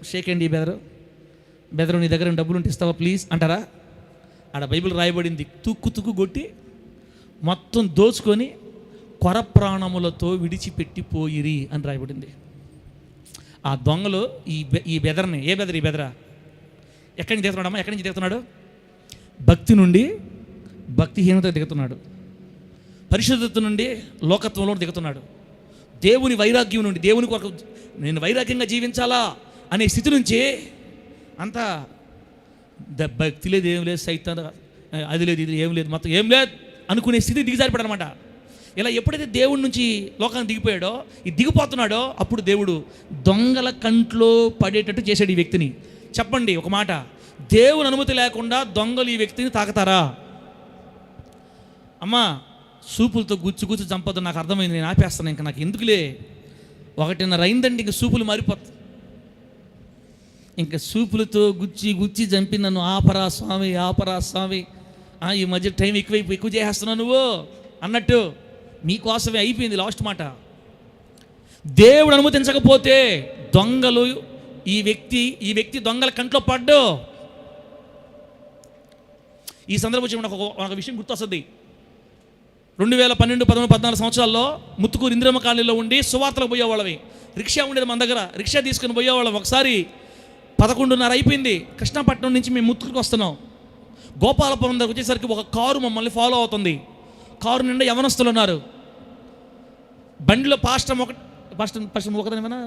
షేక్ అండి బెదరు, నీ దగ్గర డబ్బులు ఉంటే ఇస్తావా ప్లీజ్ అంటారా? ఆడ బైబిల్ రాయబడింది, తుక్కు కొట్టి మొత్తం దోచుకొని కొర ప్రాణములతో విడిచిపెట్టి పోయిరి అని రాయబడింది. ఆ దొంగలు ఈ బెదర్ని, ఈ బెదరా ఎక్కడి నుంచి దిగుతున్నాడమ్మా? ఎక్కడి నుంచి దిగుతున్నాడు? భక్తి నుండి భక్తిహీనత దిగుతున్నాడు. పరిశుద్ధత నుండి లోకత్వంలో దిగుతున్నాడు. దేవుని వైరాగ్యం నుండి దేవుని కొరకు నేను వైరాగ్యంగా జీవించాలా అనే స్థితి నుంచి అంతా భక్తి లేదు, ఏం లేదు, సైతం అది లేదు, ఇది ఏం లేదు, మొత్తం ఏం లేదు అనుకునే స్థితి దిగజారిపడాడు అనమాట. ఇలా ఎప్పుడైతే దేవుడి నుంచి లోకాన్ని దిగిపోయాడో, ఈ దిగిపోతున్నాడో, అప్పుడు దేవుడు దొంగల కంట్లో పడేటట్టు చేశాడు ఈ వ్యక్తిని. చెప్పండి ఒక మాట, దేవుని అనుమతి లేకుండా దొంగలు ఈ వ్యక్తిని తాకుతారా? అమ్మా, సూపులతో గుచ్చి చంపొద్దు, నాకు అర్థమైంది, నేను ఆపేస్తాను, ఇంకా నాకు ఎందుకులే. 1:30 అయిందంటే ఇంక సూపులు మారిపోతాయి. ఇంకా సూపులతో గుచ్చి చంపి నన్ను ఆపరా స్వామి, ఈ మధ్య టైం ఎక్కువ చేసేస్తున్నావు నువ్వు అన్నట్టు మీకోసమే అయిపోయింది లాస్ట్ మాట. దేవుడు అనుమతించకపోతే దొంగలు ఈ వ్యక్తి దొంగల కంట్లో పడ్డు. ఈ సందర్భం నాకు ఒక విషయం గుర్తొస్తుంది. 2012, 13, 14 సంవత్సరాల్లో ముత్తుకూరు ఇందిరమ్మ కాలనీలో ఉండి సువార్తలకు పోయేవాళ్ళవి. రిక్షా ఉండేది మన దగ్గర. రిక్షా తీసుకుని పోయేవాళ్ళం. ఒకసారి 11:30 అయిపోయింది. కృష్ణపట్నం నుంచి మేము ముత్తుకూరుకి వస్తున్నాం. గోపాలపురం దగ్గర వచ్చేసరికి ఒక కారు మమ్మల్ని ఫాలో అవుతుంది. కారు నిండా యవనస్తులు ఉన్నారు. బండిలో పాస్టర్ ఒకదనేమైనా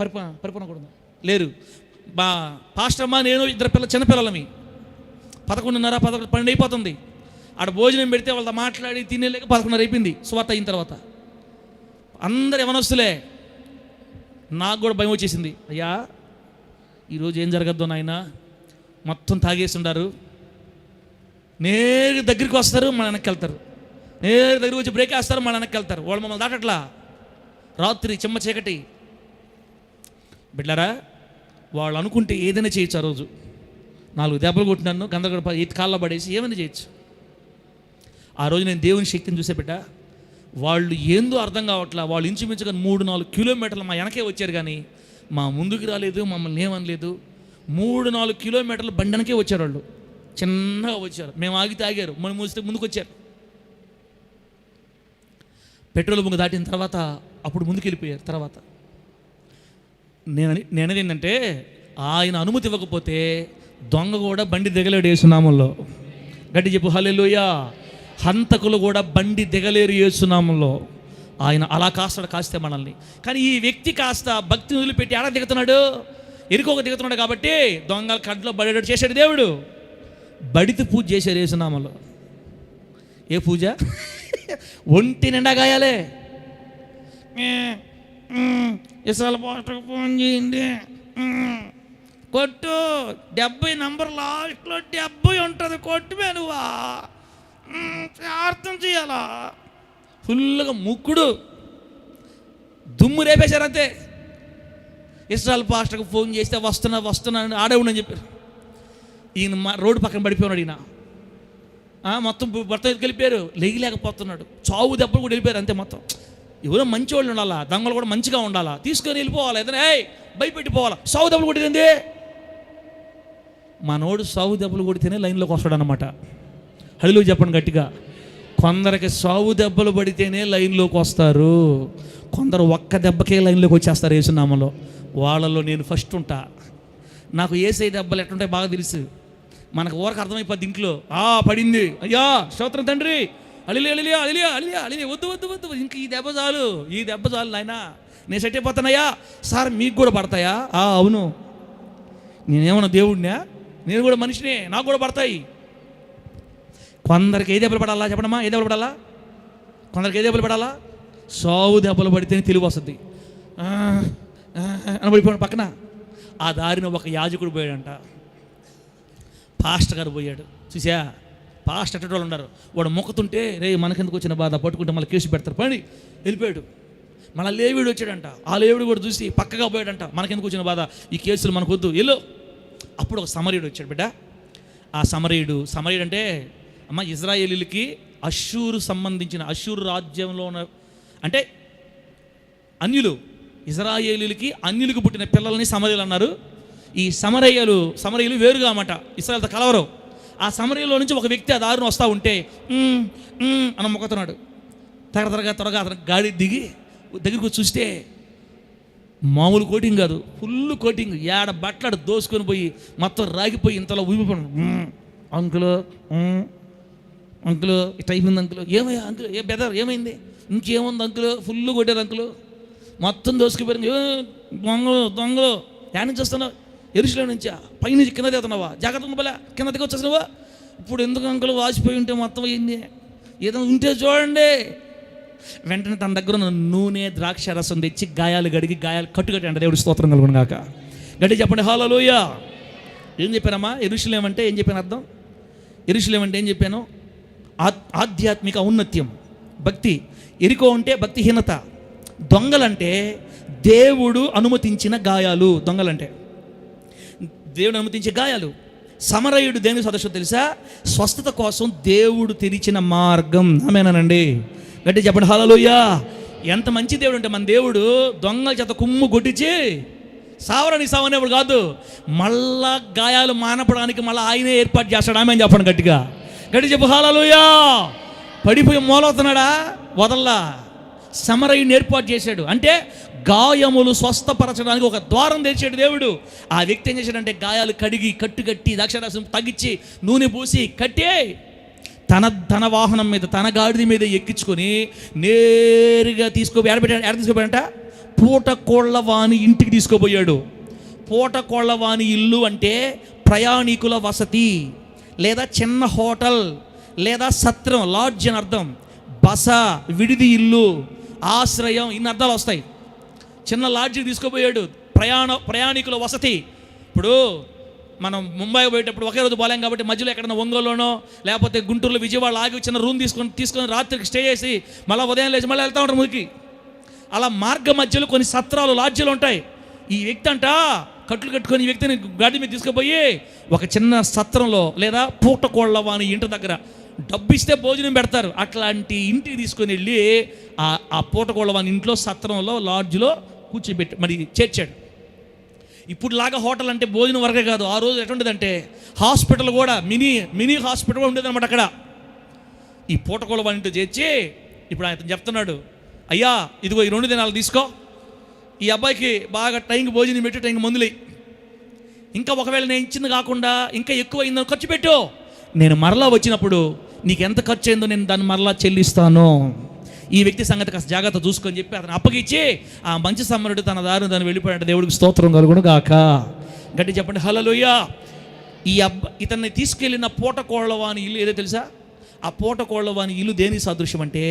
పరిపూర్ణ కూడా లేరు. పాస్టర్మా, నేను, 2 చిన్నపిల్లలమి. 11:30, 12 అయిపోతుంది. ఆడ భోజనం పెడితే వాళ్ళతో మాట్లాడి తినేలేక 11:30 అయిపోయింది. సువార్త అయిన తర్వాత అందరు యవనస్తులే. నాకు కూడా భయం వచ్చేసింది. అయ్యా, ఈరోజు ఏం జరగద్దు నాయన, మొత్తం తాగేస్తుండారు. నేరు దగ్గరికి వస్తారు, మన వెనక్కి వెళ్తారు. నేరు దగ్గరికి వచ్చి బ్రేక్ వేస్తారు, మన వెనక్కి వెళ్తారు. వాళ్ళు మమ్మల్ని దాటట్లా. రాత్రి చెమ్మ చీకటి. బిడ్డరా, వాళ్ళు అనుకుంటే ఏదైనా చేయొచ్చు. ఆ రోజు 4 దెబ్బలు కొట్టినాను, గందరగోళ కాళ్ళ పడేసి ఏమైనా చేయొచ్చు. ఆ రోజు నేను దేవుని శక్తిని చూసే బిడ్డ, వాళ్ళు ఏందో అర్థం కావట్లా. వాళ్ళు ఇంచుమించుగా 3-4 కిలోమీటర్లు మా వెనకే వచ్చారు, కానీ మా ముందుకు రాలేదు, మమ్మల్ని ఏమనలేదు. 3-4 కిలోమీటర్లు బండనకే వచ్చారు. వాళ్ళు చిన్నగా వచ్చారు. మేము ఆగితే ఆగారు, మనం మూస్తే ముందుకు వచ్చారు. పెట్రోల్ బంక్ దాటిన తర్వాత అప్పుడు ముందుకు వెళ్ళిపోయారు. తర్వాత నేనది ఏంటంటే ఆయన అనుమతి ఇవ్వకపోతే దొంగ కూడా బండి దిగలేడు యేసునామంలో. గట్టి చెప్పు హల్లెలూయా. హంతకులు కూడా బండి దిగలేరు యేసునామంలో. ఆయన అలా కాస్తే మనల్ని. కానీ ఈ వ్యక్తి కాస్త భక్తిని వదిలిపెట్టి ఆడ దిగుతున్నాడు, ఎరుకోక దిగుతున్నాడు కాబట్టి దొంగల కడ్లో బడేటట్టు చేశాడు దేవుడు. బడితి పూజ చేశాడు యేసునామంలో. ఏ పూజ? ఒంటి నిండా గాయాలే. ఇసాల పాటకు ఫోన్ చేయండి, కొట్టు 70 నంబర్ లాస్ట్లో 70 ఉంటుంది, కొట్టుమే నువ్వా, ప్రార్థన చేయాలా. ఫుల్గా ముక్కుడు దుమ్ము రేపేశారు అంతే. ఇస్రాయల్ పాస్టర్కి ఫోన్ చేస్తే వస్తున్నా అని ఆడే ఉండని చెప్పారు. ఈయన రోడ్డు పక్కన పడిపోయినాడు. ఈయన మొత్తం భర్త వెళ్ళిపోయారు, లేకపోతున్నాడు. చావు దెబ్బలు కూడా వెళ్ళిపోయారు అంతే. మొత్తం ఎవరో మంచి వాళ్ళు ఉండాలా, దొంగలు కూడా మంచిగా ఉండాలా, తీసుకొని వెళ్ళిపోవాలి. ఏదైనా భయపెట్టిపోవాలా. సావు దెబ్బలు కొట్టింది మనోడు. సావు దెబ్బలు కొడితేనే లైన్లోకి వస్తాడు అన్నమాట. హల్లెలూయా చెప్పండి గట్టిగా. కొందరికి సావు దెబ్బలు పడితేనే లైన్లోకి వస్తారు, కొందరు ఒక్క దెబ్బకే లైన్లోకి వచ్చేస్తారు యేసునామంలో. వాళ్ళలో నేను ఫస్ట్ ఉంటా. నాకు ఏసై దెబ్బలు ఎట్లుంటాయి బాగా తెలుసు. మనకు ఊరకు అర్థమైపోద్ది ఇంట్లో. పడింది, అయ్యా స్తోత్రం తండ్రి, అలిలే వద్దు ఇంక ఈ దెబ్బ చాలు నాయనా, నేను సెట్ అయిపోతానయ్యా. సార్ మీకు కూడా పడతాయా? అవును, నేనేమన్నా దేవుడినా? నేను కూడా మనిషినే, నాకు కూడా పడతాయి. కొందరికి ఏ దెబ్బలు పడాలా చెప్పడమ్మా? ఏ దెబ్బలు పడాలా? కొందరికి ఏ దెబ్బలు పడాలా? సావు దెబ్బలు పడితేనే తెలివి వస్తుంది అని పడిపోయాడు పక్కన. ఆ దారిన ఒక యాజకుడు పోయాడంట, పాస్టర్ గారు పోయాడు. చూసా, పాస్టర్ అట్టేటి వాళ్ళు ఉన్నారు. వాడు మొక్కుతుంటే రే మనకెందుకు వచ్చిన బాధ, పట్టుకుంటే మళ్ళీ కేసు పెడతారు పని. వెళ్ళిపోయాడు. మళ్ళీ లేవీడు వచ్చాడంట. ఆ లేవీడు కూడా చూసి పక్కగా పోయాడంట, మనకెందుకు వచ్చిన బాధ, ఈ కేసులు మనకు వద్దు, వెళ్ళు. అప్పుడు ఒక సమరీయుడు వచ్చాడు బిడ్డ. ఆ సమరీయుడు అంటే అమ్మ ఇజ్రాయేలీలకి అష్షూరు సంబంధించిన, అష్షూరు రాజ్యంలో ఉన్న అంటే అన్యులు, ఇజ్రాయేలీలకి అన్యులకు పుట్టిన పిల్లల్ని సమరీయులు అన్నారు. ఈ సమరయ్యలు వేరుగా అన్నమాట, ఇశ్రాయేలుతో కలవరు. ఆ సమరయ్యలో నుంచి ఒక వ్యక్తి ఆ దారిని వస్తూ ఉంటే అని మొక్కుతున్నాడు. త్వరగా అతను గాడి దిగి దగ్గరకు చూస్తే మామూలు కోటింగ్ కాదు, ఫుల్ కోటింగ్. ఏడ బట్టలు దోసుకొని పోయి మొత్తం రాగిపోయి ఇంతలో ఊపిపోయి, అంకులు ఇట్లా అయిపోయింది అంకులు. ఏమయ్యా అంకులు, ఏ బెదర్ ఏమైంది? ఇంకేముంది అంకులు, ఫుల్ కొట్టారు అంకులు, మొత్తం దోసుకుపోయింది. దొంగలు యాడ్ నుంచి వస్తున్నావు? ఎరుసలేం నుంచా? పైనుంచి కింద దిగుతున్నావా? జాగ్రత్త బల కింద దిగి వచ్చేసినావా? ఇప్పుడు ఎందుకు అంకులు వాసిపోయి ఉంటే మొత్తం అయింది, ఏదైనా ఉంటే చూడండి. వెంటనే తన దగ్గర ఉన్న నూనె ద్రాక్ష రసం తెచ్చి గాయాలు కడిగి గాయాలు కట్టుకట్టి అంటే దేవుడి స్తోత్రం కలుగును గాక. గట్టి చెప్పండి హల్లెలూయా. ఏం చెప్పానమ్మా? యెరూషలేం అంటే ఏం చెప్పాను అర్థం? యెరూషలేం అంటే ఏం చెప్పాను? ఆధ్యాత్మిక ఔన్నత్యం, భక్తి. ఎరికో అంటే భక్తిహీనత. దొంగలంటే దేవుడు అనుమతించిన గాయాలు. దొంగలంటే దేవుడు అనుమతించే గాయాలు. సమరయుడు దేని సదస్సు తెలుసా? స్వస్థత కోసం దేవుడు తెరిచిన మార్గం. ఆమేనండి, గట్టి చెప్పండి హల్లెలూయా. ఎంత మంచి దేవుడు అంటే మన దేవుడు దొంగల చేత కుమ్ము కొట్టించి సావనేవాడు కాదు, మళ్ళా గాయాలు మానపడానికి మళ్ళీ ఆయనే ఏర్పాటు చేస్తాడు. ఆమేన్ చెప్పండి గట్టిగా. గట్టి చెప్పు హల్లెలూయా. పడిపోయి మూలవుతున్నాడా? వదల్లా. సమరయుని ఏర్పాటు చేశాడు. అంటే గాయములు స్వస్థపరచడానికి ఒక ద్వారం తెచ్చాడు దేవుడు. ఆ వ్యక్తి ఏం చేశాడంటే గాయాలు కడిగి కట్టి ద్రాక్షారసం తగ్గించి నూనె పూసి కట్టి తన వాహనం మీద, తన గాడిద మీద ఎక్కించుకొని నేరుగా తీసుకోపోయాడంట. పూటకోళ్ళవాని ఇంటికి తీసుకోపోయాడు. పూటకోళ్ళవాని ఇల్లు అంటే ప్రయాణికుల వసతి లేదా చిన్న హోటల్ లేదా సత్రం, లాడ్జ్ అని అర్థం. బస, విడిది ఇల్లు, ఆశ్రయం, ఇన్ని అర్థాలు వస్తాయి. చిన్న లాడ్జికి తీసుకుపోయాడు. ప్రయాణికుల వసతి. ఇప్పుడు మనం ముంబై పోయేటప్పుడు ఒకే రోజు పోలేం కాబట్టి మధ్యలో ఎక్కడన్నా ఒంగోలులోనో లేకపోతే గుంటూరులో, విజయవాడ ఆగి చిన్న రూమ్ తీసుకొని రాత్రికి స్టే చేసి మళ్ళీ ఉదయం లేచి మళ్ళీ వెళ్తూ ఉంటారు మురికి. అలా మార్గ మధ్యలో కొన్ని సత్రాలు, లాడ్జీలు ఉంటాయి. ఈ వ్యక్తి అంట కట్లు కట్టుకొని ఈ వ్యక్తిని గాడి మీద తీసుకుపోయి ఒక చిన్న సత్రంలో లేదా పూటకోళ్ళవాని ఇంటి దగ్గర డబ్బు ఇస్తే భోజనం పెడతారు, అట్లాంటి ఇంటికి తీసుకొని వెళ్ళి ఆ పూటకోళ్ళవాని ఇంట్లో, సత్రంలో, లాడ్జ్లో కూర్చోబెట్టి మరి చేర్చాడు. ఇప్పుడు లాగా హోటల్ అంటే భోజనం వరకే కాదు, ఆ రోజు ఎటువంటిదంటే హాస్పిటల్ కూడా మినీ హాస్పిటల్ ఉండేది అనమాట అక్కడ. ఈ పూటకోళ్ళవాని ఇంట్లో చేర్చి ఇప్పుడు ఆయన చెప్తున్నాడు, అయ్యా ఇదిగో ఈ 2 దినాలు తీసుకో, ఈ అబ్బాయికి బాగా టైంకి భోజనం పెట్టి టైంకి మందులే, ఇంకా ఒకవేళ నేను ఇచ్చింది కాకుండా ఇంకా ఎక్కువ అయిందో ఖర్చు పెట్టు, నేను మరలా వచ్చినప్పుడు నీకు ఎంత ఖర్చు అయిందో నేను దాన్ని మరలా చెల్లిస్తాను. ఈ వ్యక్తి సంగతి కాస్త జాగ్రత్త చూసుకొని చెప్పి అతను అప్పగిచ్చి ఆ మంచి సమరుడు తన దారిని దాన్ని వెళ్ళిపోయాడు. దేవుడికి స్తోత్రం కలుగును గాక. గట్టి చెప్పండి హల్లెలూయా. ఇతన్ని తీసుకెళ్ళిన పూటకోళ్ళవాని ఇల్లు ఏదో తెలుసా? ఆ పూటకోళ్ళవాని ఇల్లు దేని సదృశ్యం అంటే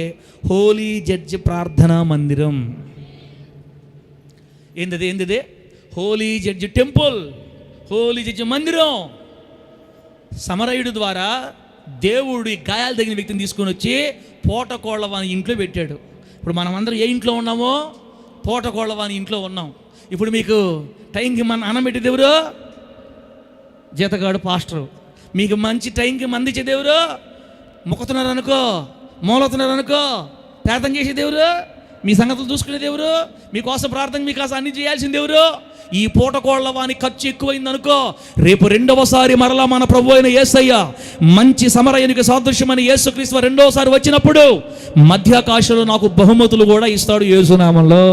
హోలీ జడ్జి ప్రార్థనా మందిరం. ఏంది holy judge temple, holy judge మందిరం. సమరయుడు ద్వారా దేవుడి గాయాలు తగిన వ్యక్తిని తీసుకొని వచ్చి పూటకోళ్ళవాని ఇంట్లో పెట్టాడు. ఇప్పుడు మనమందరం ఏ ఇంట్లో ఉన్నామో? పూటకోళ్ళవాని ఇంట్లో ఉన్నాం. ఇప్పుడు మీకు టైంకి మన అన్నం పెట్టే దేవుడు జీతగాడు పాస్టరు, మీకు మంచి టైంకి మందిచ్చే దేవుడు మొక్కుతున్నారు అనుకో, మూలవుతున్నారు అనుకో, ప్రార్థన చేసే దేవుడు, మీ సంగతులు చూసుకునే దేవుడు, మీకోసం ప్రార్థన మీకోసం అన్ని చేయాల్సిన దేవుడు. ఈ పూటకోళ్ల వాని ఖర్చు ఎక్కువైంది అనుకో, రేపు రెండవసారి మరలా మన ప్రభు అయిన యేసయ్య మంచి సమరయునికి సాదృశ్యమైన యేసుక్రీస్తు రెండవసారి వచ్చినప్పుడు మధ్యాకాశంలో నాకు బహుమతులు కూడా ఇస్తాడు యేసునామంలో.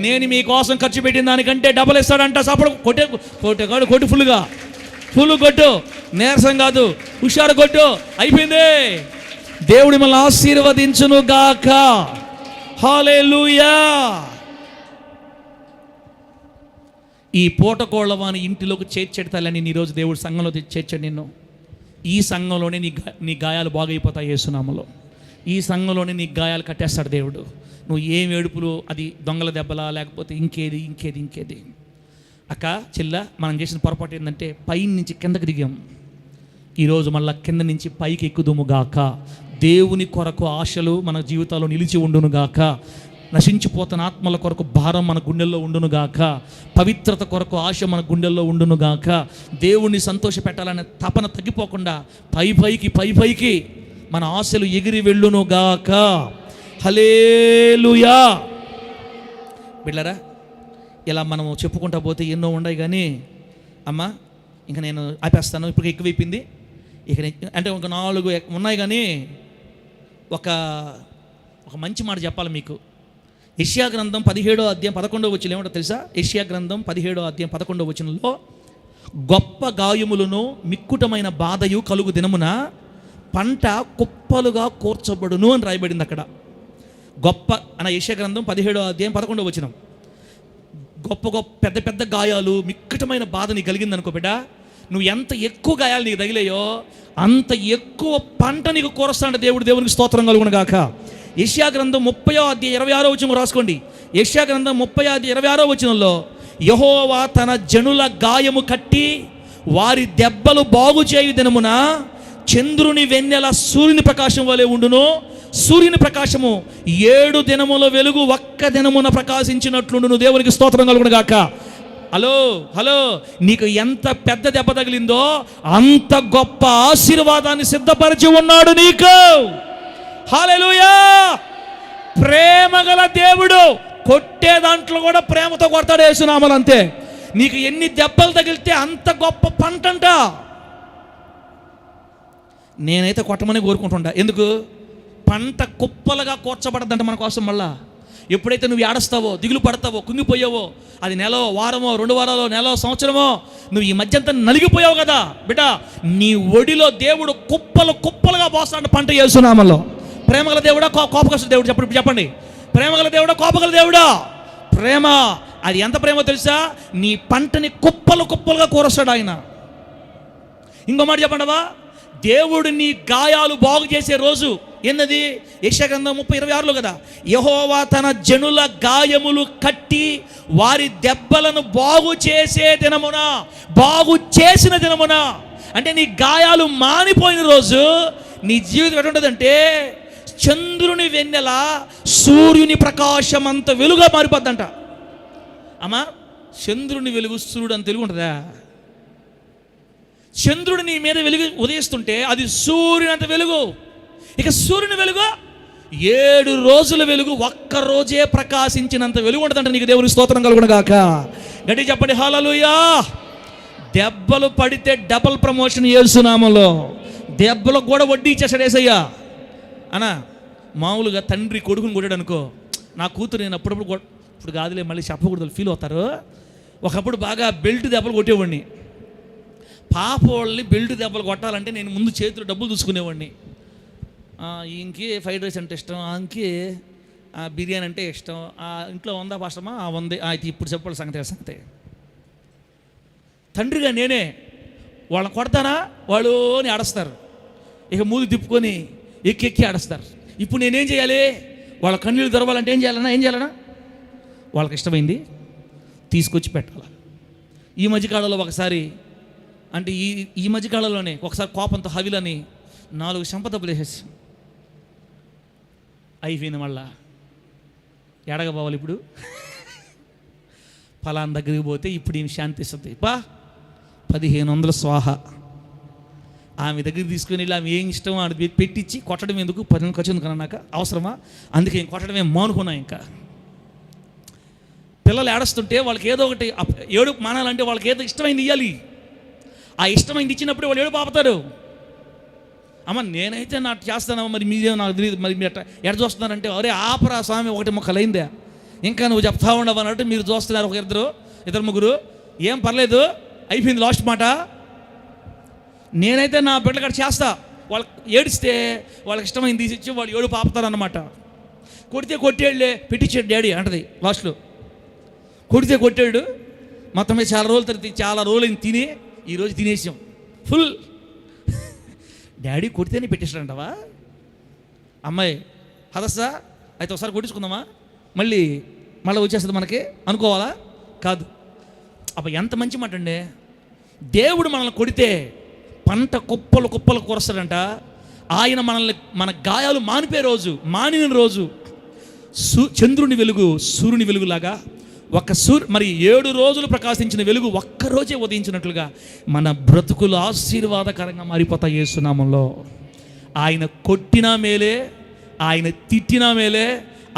నేను మీకోసం ఖర్చు పెట్టిన దానికంటే డబల్ ఇస్తాడంట. సప్పుడు కొట్టు ఫుల్ కొట్టు, నీరసం కాదు, హుషారు కొట్టు. అయిపోయింది. దేవుడి మిమ్మల్ని ఆశీర్వదించును గాక. హల్లెలూయా. ఈ పూటకోళ్ళవాని ఇంటిలోకి చేర్చాడు తల్లని ఈరోజు దేవుడు సంఘంలో చేర్చాడు నిన్ను. ఈ సంఘంలోనే నీ గాయాలు బాగైపోతాయి యేసునామలో. ఈ సంఘంలోనే నీ గాయాలు కట్టేస్తాడు దేవుడు. నువ్వు ఏం ఏడుపులు, అది దొంగల దెబ్బలా లేకపోతే ఇంకేది. అక్క చెల్ల, మనం చేసిన పొరపాటు ఏంటంటే పై నుంచి కిందకి దిగాం. ఈరోజు మళ్ళీ కింద నుంచి పైకి ఎక్కుదుము గాక. దేవుని కొరకు ఆశలు మన జీవితాల్లో నిలిచి ఉండును గాక. నశించిపోతున్న ఆత్మల కొరకు భారం మన గుండెల్లో ఉండును గాక. పవిత్రత కొరకు ఆశ మన గుండెల్లో ఉండును గాక. దేవుణ్ణి సంతోష పెట్టాలనే తపన తగ్గిపోకుండా పైకి మన ఆశలు ఎగిరి వెళ్ళును గాక. హల్లెలూయా. బిడ్డలారా, ఇలా మనం చెప్పుకుంటా పోతే ఎన్నో ఉన్నాయి, కానీ అమ్మ ఇంకా నేను ఆపేస్తాను. ఇప్పుడు ఎక్కువైపోయింది. ఇక అంటే ఒక 4 ఉన్నాయి, కానీ ఒక మంచి మాట చెప్పాలి మీకు. యెషయా గ్రంథం 17వ అధ్యాయం 11వ వచనం ఏమంటో తెలుసా? యెషయా గ్రంథం 17వ అధ్యాయం 11వ వచనంలో గొప్ప గాయములను మిక్కుటమైన బాధయు కలుగు దినమున పంట కుప్పలుగా కూర్చబడును అని రాయబడింది అక్కడ. గొప్ప అన్న యెషయా గ్రంథం 17వ అధ్యాయం 11వ వచనం. గొప్ప పెద్ద గాయాలు, మిక్కటమైన బాధ నీకు కలిగింది అనుకో బిడ్డ, నువ్వు ఎంత ఎక్కువ గాయాలు నీకు తగిలాయో అంత ఎక్కువ పంట నీకు కూరస్తాడు దేవుడు. దేవునికి స్తోత్రం కలుగును గాక. యెషయా గ్రంథం 30వ అధ్యాయం 26వ వచనం రాసుకోండి. యెషయా గ్రంథం 30వ అధ్యాయం 26వ వచనంలో యెహోవా తన జనుల గాయము కట్టి వారి దెబ్బలు బాగు చేయు దినమున చంద్రుని వెన్నెల సూర్యుని ప్రకాశం వలె ఉండును. సూర్యుని ప్రకాశము 7 దినముల వెలుగు ఒక్క దినమున ప్రకాశించినట్లుండును. దేవునికి స్తోత్రం కలుగును గాక. హలో, నీకు ఎంత పెద్ద దెబ్బ తగిలిందో అంత గొప్ప ఆశీర్వాదాన్ని సిద్ధపరిచి ఉన్నాడు నీకు. హల్లెలూయా. ప్రేమగల దేవుడు కొట్టే దాంట్లో కూడా ప్రేమతో కొడతాడు యేసునామములో. అంతే. నీకు ఎన్ని దెబ్బలు తగిలితే అంత గొప్ప పంటంట. నేనైతే కొట్టమని కోరుకుంటుంటా. ఎందుకు? పంట కుప్పలుగా కూర్చబడద్దంట మన కోసం. మళ్ళా ఎప్పుడైతే నువ్వు ఏడుస్తావో, దిగులు పడతావో, కుంగిపోయావో, అది నెలో, వారమో, 2 వారాలో, నెలో, సంవత్సరమో, నువ్వు ఈ మధ్య అంతా నలిగిపోయావు కదా బిడ్డ, నీ ఒడిలో దేవుడు కుప్పలుగా పోస్తాడు పంట యేసునామములో. ప్రేమగల దేవుడా, కోపగల దేవుడు? చెప్పండి. ప్రేమగల దేవుడా, కోపగల దేవుడా? ప్రేమ. అది ఎంత ప్రేమో తెలుసా? నీ పంటని కుప్పలుగా కూరస్తాడు ఆయన. ఇంకో మాట చెప్పండవా, దేవుడు నీ గాయాలు బాగు చేసే రోజు ఏంది? యెషయా గ్రంథం 30:26లో కదా, యెహోవా తన జనుల గాయములు కట్టి వారి దెబ్బలను బాగు చేసే దినమున, బాగు చేసిన దినమున. అంటే నీ గాయాలు మానిపోయిన రోజు నీ జీవితం ఎటుంటుందంటే చంద్రుని వెన్నెల సూర్యుని ప్రకాశం అంత వెలుగుగా మారిపోద్దంట. అమ్మా, చంద్రుని వెలుగు సూర్యుడు అంత వెలుగు ఉంటుందా? చంద్రుడు నీ మీద వెలుగు ఉదయిస్తుంటే అది సూర్యుని అంత వెలుగు. ఇక సూర్యుని వెలుగు 7 రోజుల వెలుగు ఒక్క రోజే ప్రకాశించినంత వెలుగు ఉంటుందంట నీకు. దేవుని స్తోత్రం కలుగును గాక. గట్టి చెప్పండి హల్లెలూయా. దెబ్బలు పడితే డబుల్ ప్రమోషన్ యేసునామములో. దెబ్బలకు కూడా వడ్డీ ఇచ్చేసాడు యేసయ్య. అనా, మామూలుగా తండ్రి కొడుకుని కొట్టాడు అనుకో, నా కూతురు నేను అప్పుడప్పుడు ఇప్పుడు కాదులే, మళ్ళీ చెప్పకూడదు, ఫీల్ అవుతారు. ఒకప్పుడు బాగా బెల్ట్ దెబ్బలు కొట్టేవాడిని. పాప వాళ్ళని బెల్ట్ దెబ్బలు కొట్టాలంటే నేను ముందు చేతులు డబ్బులు చూసుకునేవాడిని. ఇంకే ఫ్రైడ్ రైస్ అంటే ఇష్టం, ఇంకే బిర్యానీ అంటే ఇష్టం, ఇంట్లో ఉందా పాస్టమా, ఉంది, అయితే ఇప్పుడు చెప్పాలి సంగతే. తండ్రిగా నేనే వాళ్ళని కొడతానా, వాళ్ళు అని ఆడస్తారు. ఇక మూడు తిప్పుకొని ఎక్కి ఆడస్తారు. ఇప్పుడు నేనేం చేయాలి? వాళ్ళ కన్నీళ్ళు తెరవాలంటే ఏం చేయాలన్నా వాళ్ళకి ఇష్టమైంది తీసుకొచ్చి పెట్టాలి. ఈ మధ్యకాలంలో ఒకసారి, అంటే ఈ మధ్యకాలంలోనే ఒకసారి కోపంతో హవిలని 4 చెంపదెబ్బలు వేసేసి అయిపోయింది. మళ్ళా ఎడగపోవాలి ఇప్పుడు ఫలానా దగ్గరికి పోతే ఇప్పుడు ఈమె శాంతి ఇస్తుంది. 1500 స్వాహ. ఆమె దగ్గరికి తీసుకుని వెళ్ళి ఆమె ఏం ఇష్టమో అది పెట్టించి కొట్టడం ఎందుకు, 10 ఖర్చు ఎందుకన్నాక అవసరమా, అందుకే కొట్టడమే మానుకున్నా. ఇంకా పిల్లలు ఏడుస్తుంటే వాళ్ళకి ఏదో ఒకటి ఏడుపు మానాలంటే వాళ్ళకి ఏదో ఇష్టమైంది ఇవ్వాలి. ఆ ఇష్టమైంది ఇచ్చినప్పుడు వాళ్ళు ఏడుపు ఆపుతారు. అమ్మ నేనైతే నాకు చేస్తానమ్మా, మరి మీరే నాకు తెలియదు, మరి మీరు ఎడ చూస్తున్నారంటే, అరే ఆపరా స్వామి, ఒకటి మొక్కలైందే, ఇంకా నువ్వు చెప్తా ఉండవు అన్నట్టు మీరు చూస్తున్నారు. ఇద్దరు ముగ్గురు, ఏం పర్లేదు, అయిపోయింది లాస్ట్ మాట. నేనైతే నా బిడ్డల కాడ చేస్తా. వాళ్ళకి ఏడిస్తే వాళ్ళకి ఇష్టమైంది తీసిచ్చి వాళ్ళు ఏడుపు ఆపుతారు అన్నమాట. కొడితే కొట్టేళ్ళే పెట్టించాడు డాడీ అంటది లాస్ట్లో. కొడితే కొట్టాడు. మొత్తం మీద చాలా రోజులు తిని ఈరోజు తినేసాం ఫుల్. డాడీ కొడితేనే పెట్టేసాడంటవా? అమ్మాయి హదస్సా, అయితే ఒకసారి కొట్టించుకుందామా, మళ్ళీ వచ్చేస్తుంది మనకి అనుకోవాలా? కాదు. అబ్బా ఎంత మంచి మాట అండి. దేవుడు మనల్ని కొడితే పంట కుప్పలు కురుస్తాడంట. ఆయన మన గాయాలు మానిన రోజు చంద్రుని వెలుగు సూర్యుని వెలుగులాగా మరి 7 రోజులు ప్రకాశించిన వెలుగు ఒక్కరోజే ఉదయించినట్లుగా మన బ్రతుకులు ఆశీర్వాదకరంగా మారిపోతాయి యేసు నామములో. ఆయన కొట్టినా మేలే, ఆయన తిట్టినా మేలే,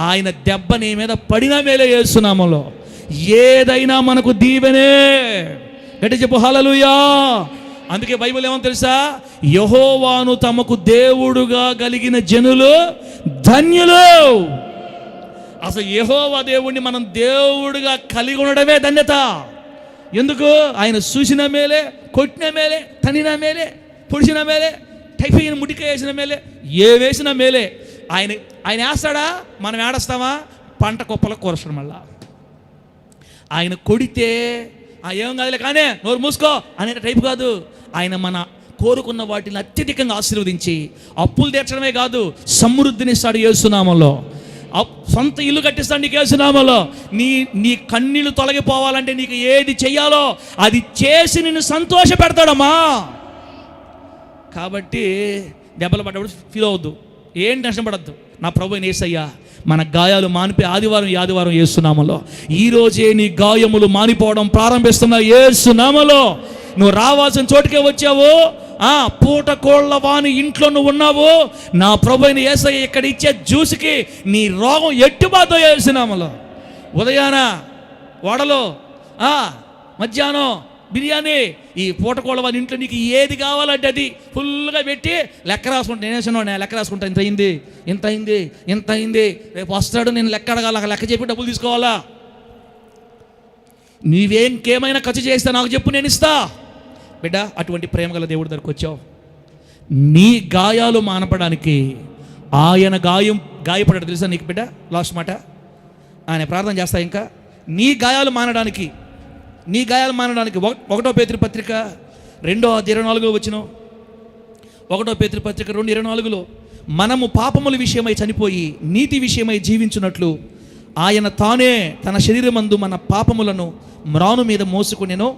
ఆయన దెబ్బ నీ మీద పడినా మేలే యేసు నామములో. ఏదైనా మనకు దీవెనే. గట్టి చెప్పు హల్లెలూయా. అందుకే బైబిల్ ఏమో తెలుసా? యెహోవాను తమకు దేవుడుగా కలిగిన జనులు ధన్యులు. అసలు యెహోవా దేవుడిని మనం దేవుడిగా కలిగి ఉండడమే ధన్యత. ఎందుకు? ఆయన చూసిన మేలే, కొట్టిన మేలే, తనిన మేలే, పొడిచిన మేలే, టైఫైన్ ముటిక వేసిన మేలే, ఏ వేసిన మేలే. ఆయన వేస్తాడా, మనం ఏడస్తామా? పంట కుప్పలకు కూరస్తాడు. మళ్ళా ఆయన కొడితే ఏం కాదులే కానీ నోరు మూసుకో అనే టైపు కాదు. ఆయన మన కోరుకున్న వాటిని అత్యధికంగా ఆశీర్వదించి అప్పులు తీర్చడమే కాదు, సమృద్ధినిస్తాడు యేసు నామములో. సొంత ఇల్లు కట్టిస్తాడు నీకు యేసు నామములో. నీ కన్నీళ్లు తొలగిపోవాలంటే నీకు ఏది చెయ్యాలో అది చేసి నిన్ను సంతోష పెడతాడమ్మా. కాబట్టి దెబ్బలు పడ్డప్పుడు ఫీల్ అవద్దు, ఏం టెన్షన్ పడద్దు. నా ప్రభువైన యేసయ్య మన గాయాలు మానిపే ఆదివారం యేసు నామములో. ఈరోజే నీ గాయములు మానిపోవడం ప్రారంభిస్తున్న యేసు నామములో. నువ్వు రావాల్సిన చోటుకే వచ్చావు. పూట కోళ్ళ వాని ఇంట్లో నువ్వు ఉన్నావు. నా ప్రభువైన యేసయ్య ఇక్కడ ఇచ్చే జ్యూస్కి నీ రోగం ఎట్టుబాతో యేసు నామములో. ఉదయాన వడలో, మధ్యాహ్నం బిర్యానీ, ఈ పూటకోళ్ళ వాని ఇంట్లో నీకు ఏది కావాలంటే అది ఫుల్గా పెట్టి లెక్క రాసుకుంటా. నేను లెక్క రాసుకుంటా, ఇంత అయింది, రేపు వస్తాడు, నేను లెక్క అడగాల, లెక్క చెప్పి డబ్బులు తీసుకోవాలా. నీవేంకేమైనా ఖర్చు చేస్తే నాకు చెప్పు, నేను ఇస్తా. బిడ్డ, అటువంటి ప్రేమ గల దేవుడి దగ్గరకు వచ్చావు. నీ గాయాలు మానపడానికి ఆయన గాయపడ్డాడు తెలుసా నీకు బిడ్డ? లాస్ట్ మాట ఆయన ప్రార్థన చేస్తా. ఇంకా నీ గాయాలు మానడానికి 1 పేతురు పత్రిక 2:24 వచనం. 1 పేతురు పత్రిక 2:24 మనము పాపముల విషయమై చనిపోయి నీతి విషయమై జీవించున్నట్లు ఆయన తానే తన శరీరమందు మన పాపములను మ్రాను మీద మోసుకునేను.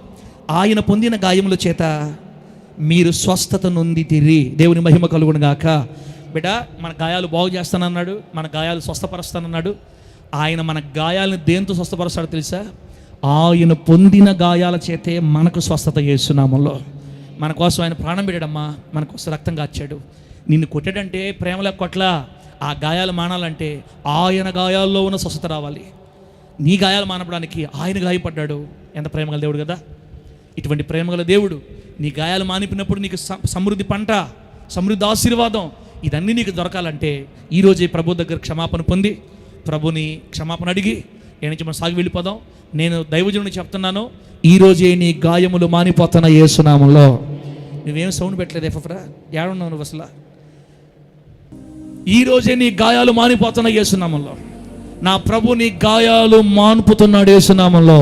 ఆయన పొందిన గాయముల చేత మీరు స్వస్థత నొందితిరి. దేవుని మహిమ కలుగును గాక. బిడ్డ, మన గాయాలు బాగు చేస్తానన్నాడు, మన గాయాలు స్వస్థపరుస్తానన్నాడు. ఆయన మన గాయాలను దేంతో స్వస్థపరుస్తాడో తెలుసా? ఆయన పొందిన గాయాల చేతే మనకు స్వస్థత యేసు నామములో. మన కోసం ఆయన ప్రాణం పెట్టాడమ్మా, మన కోసం రక్తం కాచాడు. నిన్ను కొట్టాడంటే ప్రేమలో కొట్ల. ఆ గాయాలు మానాలంటే ఆయన గాయాల్లో ఉన్న స్వస్థత రావాలి. నీ గాయాలు మానపడానికి ఆయన గాయపడ్డాడు. ఎంత ప్రేమగల దేవుడు కదా. ఇటువంటి ప్రేమగల దేవుడు నీ గాయాలు మానిపినప్పుడు నీకు సమృద్ధి పంట, సమృద్ధి ఆశీర్వాదం, ఇదన్నీ నీకు దొరకాలంటే ఈరోజే ప్రభు దగ్గర క్షమాపణ పొంది ప్రభుని క్షమాపణ అడిగి ఏ నుంచి మనం సాగి వెళ్ళిపోదాం. నేను దైవజనుడిని చెప్తున్నాను, ఈరోజే నీ గాయములు మానిపోతున్న యేసునామంలో. నువ్వేం సౌండ్ పెట్టలేదు ఎఫ్రా, ఏడున్నావు నువ్వు అసలు? ఈరోజే నీ గాయాలు మానిపోతున్న యేసునామంలో. నా ప్రభు నీ గాయాలు మాన్పుతున్నాడు యేసునామంలో.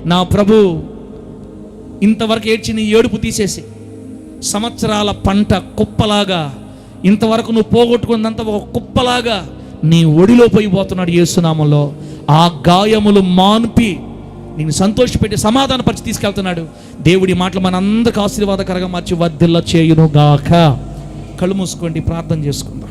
నా ప్రభు ఇంతవరకు ఏడ్చి నీ ఏడుపు తీసేసి సంవత్సరాల పంట కుప్పలాగా, ఇంతవరకు నువ్వు పోగొట్టుకున్నంత ఒక కుప్పలాగా నీ ఒడిలో పోయిపోతున్నాడు యేసునామంలో. ఆ గాయములు మాన్పి నేను సంతోషపెట్టి సమాధానపరిచి తీసుకెళ్తున్నాడు. దేవుడి మాటలు మనందరికి ఆశీర్వాదకరంగా మార్చి వర్ధిల్ల చేయును గాక. కళ్ళు మూసుకోండి, ప్రార్థన చేసుకుందాం.